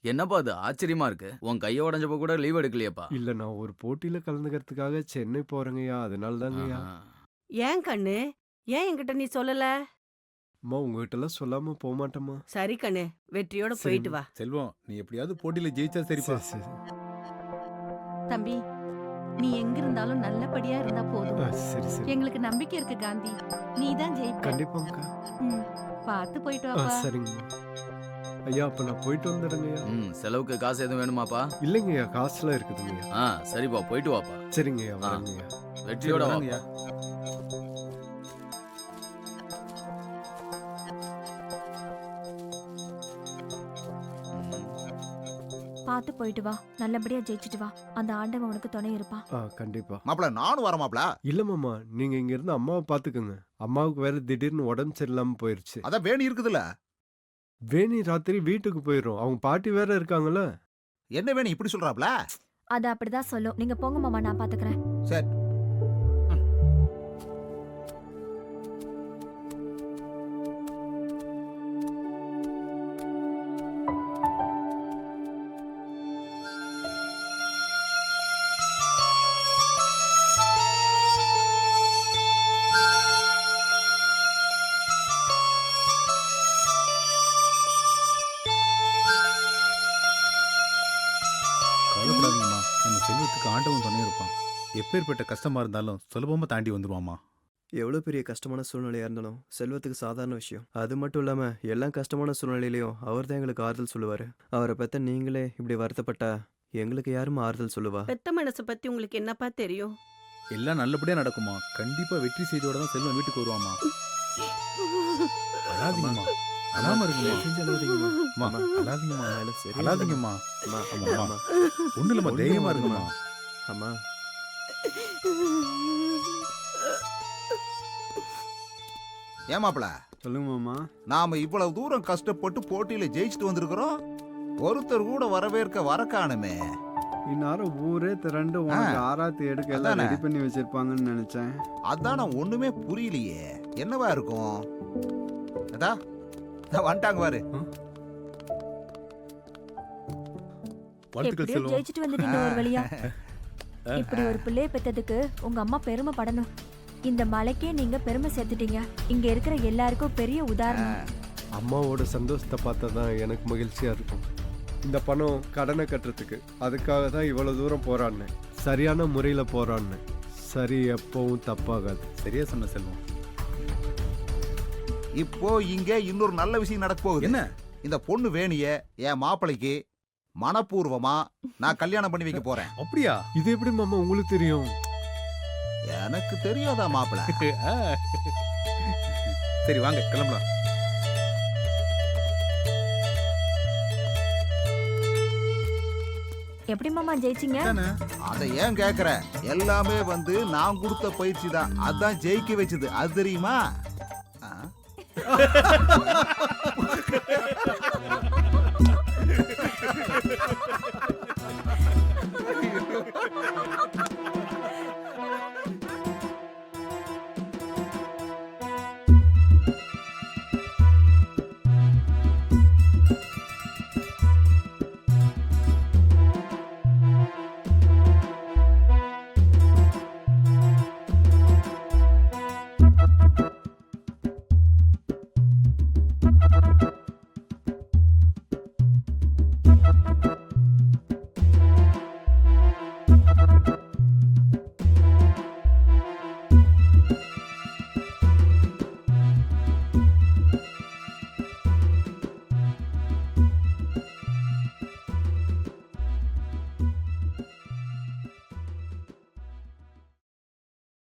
[SPEAKER 5] என்னப்பா அது ஆச்சரியமா இருக்கு. உன் கைய உடைஞ்சப்ப கூட லீவ் எடுக்கலையப்பா?
[SPEAKER 2] இல்ல நான் ஒரு போட்டியில கலந்துக்கிறதுக்காக சென்னை போறேங்கய்யா. அதனால தாங்கய்யா.
[SPEAKER 3] ஏன் கண்ணு, ஏன் என்கிட்ட நீ சொல்லல?
[SPEAKER 2] அம்மா உங்ககிட்ட எல்லாம் சொல்லாம போக மாட்டேம்மா.
[SPEAKER 3] சரி கண்ணு, வெற்றியோட போயிட்டு வா.
[SPEAKER 4] செல்வம், நீ எப்படியாவது போட்டியில ஜெயிச்சா சரிப்பா.
[SPEAKER 2] சரி.
[SPEAKER 9] தம்பி, நீ எங்க இருந்தாலும் நல்லபடியா இருந்தா போதும்.
[SPEAKER 2] சரி.
[SPEAKER 9] எங்களுக்கு நம்பிக்கை இருக்கு காந்தி. நீ தான் ஜெயிப்ப.
[SPEAKER 2] கண்டிப்பாங்கக்கா.
[SPEAKER 9] பார்த்து போயிட்டு வாப்பா.
[SPEAKER 2] சரிங்கம்மா. ஐயா அப்ப நான் போயிட்டு வந்துடுங்கய்யா.
[SPEAKER 5] செலவுக்கு காசு எதுவும் வேணுமாப்பா?
[SPEAKER 2] இல்லைங்கய்யா, காசுலாம் இருக்குதுங்கய்யா.
[SPEAKER 5] சரிப்பா, போயிட்டு வாப்பா.
[SPEAKER 2] சரிங்கய்யா, வரேங்கய்யா.
[SPEAKER 5] வெற்றியோட வாங்கய்யா.
[SPEAKER 8] பார்த்து போயிட்டு வா. நல்லபடியா ஜெயிச்சுட்டு வா. அந்த ஆண்டவன் உனக்கு துணை இருப்பான்.
[SPEAKER 2] கண்டிப்பா.
[SPEAKER 7] மாப்பிள நானும் வரேன் மாப்பிள.
[SPEAKER 2] இல்ல மாமா, நீங்க இங்க இருந்து அம்மாவை பாத்துக்கோங்க. அம்மாவுக்கு வேற திடீர்னு உடம்பு சரியில்லாம போயிருச்சு.
[SPEAKER 7] அதான் வேணி இருக்குதுல்ல.
[SPEAKER 2] வேணி ராத்திரி வீட்டுக்கு போயிடும். அவங்க பாட்டி வேற இருக்காங்கல்ல.
[SPEAKER 7] என்ன வேணி இப்படி சொல்றாப்ல?
[SPEAKER 8] அது அப்படிதான் சொல்லும். நீங்க போங்க மாமா, நான் பாத்துக்கிறேன்.
[SPEAKER 7] சரி.
[SPEAKER 4] கவலைப்படாதீங்கம்மா, நம்ம செல்வத்துக்கு ஆண்டவன் துணை இருப்பான். எப்பேற்பட்ட கஷ்டமா இருந்தாலும் சுலபமா தாண்டி வந்துருவாமா.
[SPEAKER 6] எவ்வளோ பெரிய கஷ்டமான சூழ்நிலையா இருந்தாலும் செல்வத்துக்கு சாதாரண விஷயம். அது மட்டும் இல்லாம எல்லா கஷ்டமான சூழ்நிலையிலையும் அவர் தான் எங்களுக்கு ஆறுதல் சொல்லுவாரு. அவரை பெத்த நீங்களே இப்படி வருத்தப்பட்டா எங்களுக்கு யாரும் ஆறுதல் சொல்லுவா?
[SPEAKER 3] பெத்த மனசை பத்தி உங்களுக்கு என்னப்பா தெரியும்?
[SPEAKER 4] எல்லாம் நல்லபடியா நடக்குமா. கண்டிப்பா வெற்றி செய்தியோட தான் செல்வம் வீட்டுக்கு வருவாமா. அழாதீங்கம்மா, அழாம இருக்குமா. அழாதீங்கம்மா, அழாதீங்கம்மா. ஒண்ணு இல்லம்மா, தைரியமா இருக்குமா.
[SPEAKER 6] அம்மா
[SPEAKER 7] ஏன் மாப்பிள,
[SPEAKER 10] சொல்லுங்க மாமா.
[SPEAKER 7] நாம இவ்வளவு தூரம் கஷ்டப்பட்டு போட்டியில ஜெயிச்சுட்டு வந்திருக்கிறோம். ஒருத்தர் கூட வரவேற்க வர காணுமே.
[SPEAKER 10] இந்நேரம் ஊரே திரண்டு உனக்கு ஆராத்தி எடுக்க எல்லாம்
[SPEAKER 7] அதானே.
[SPEAKER 10] ரெடி பண்ணி வச்சிருப்பாங்கன்னு நினைச்சேன்.
[SPEAKER 7] அதான் நான் ஒண்ணுமே புரியலையே. என்னவா இருக்கும்? அதா வந்துட்டாங்க பாரு.
[SPEAKER 4] வாழ்த்துக்கள்
[SPEAKER 8] எப்படியோ
[SPEAKER 4] செல்வம்.
[SPEAKER 8] ஜெயிச்சுட்டு வந்துட்டீங்க ஒரு வழியா. இப்படி ஒரு பிள்ளைய பெத்ததுக்கு உங்க அம்மா பெருமைப்படணும். இந்த மலைக்கே நீங்க பெருமை சேர்த்துட்டீங்க. இங்க இருக்கிற எல்லாருக்கும் பெரிய உதாரணம்.
[SPEAKER 2] அம்மாவோட சந்தோஷத்தை பார்த்தா தான் எனக்கு மகிழ்ச்சியா இருக்கும். இந்த பணம் கடனை கட்டுறதுக்கு, அதுக்காக தான் இவ்வளவு தூரம் போராடினேன். சரியான முறையில போராடினேன். சரி எப்பவும் தப்பாகாது.
[SPEAKER 4] சரியா சொன்ன செல்வம்.
[SPEAKER 7] இப்போ இங்க இன்னொரு நல்ல விஷயம் நடக்க போகுது.
[SPEAKER 4] என்ன?
[SPEAKER 7] இந்த பொண்ணு வேணிய என் மாப்பிளைக்கு மனப்பூர்வமா நான் கல்யாணம் பண்ணி வைக்க போறேன்.
[SPEAKER 4] அப்படியா?
[SPEAKER 2] இது எப்படி மாமா உங்களுக்கு தெரியும்?
[SPEAKER 7] எனக்கு தெரியாதா மாப்பிள?
[SPEAKER 4] சரி வாங்க கிளம்பலாம்.
[SPEAKER 8] எப்படி மாமா ஜெயிச்சீங்க?
[SPEAKER 7] அதை ஏன் கேக்குற? எல்லாமே வந்து நான் கொடுத்த பயிற்சி தான். அதான் ஜெயிக்க வச்சது. அது தெரியுமா?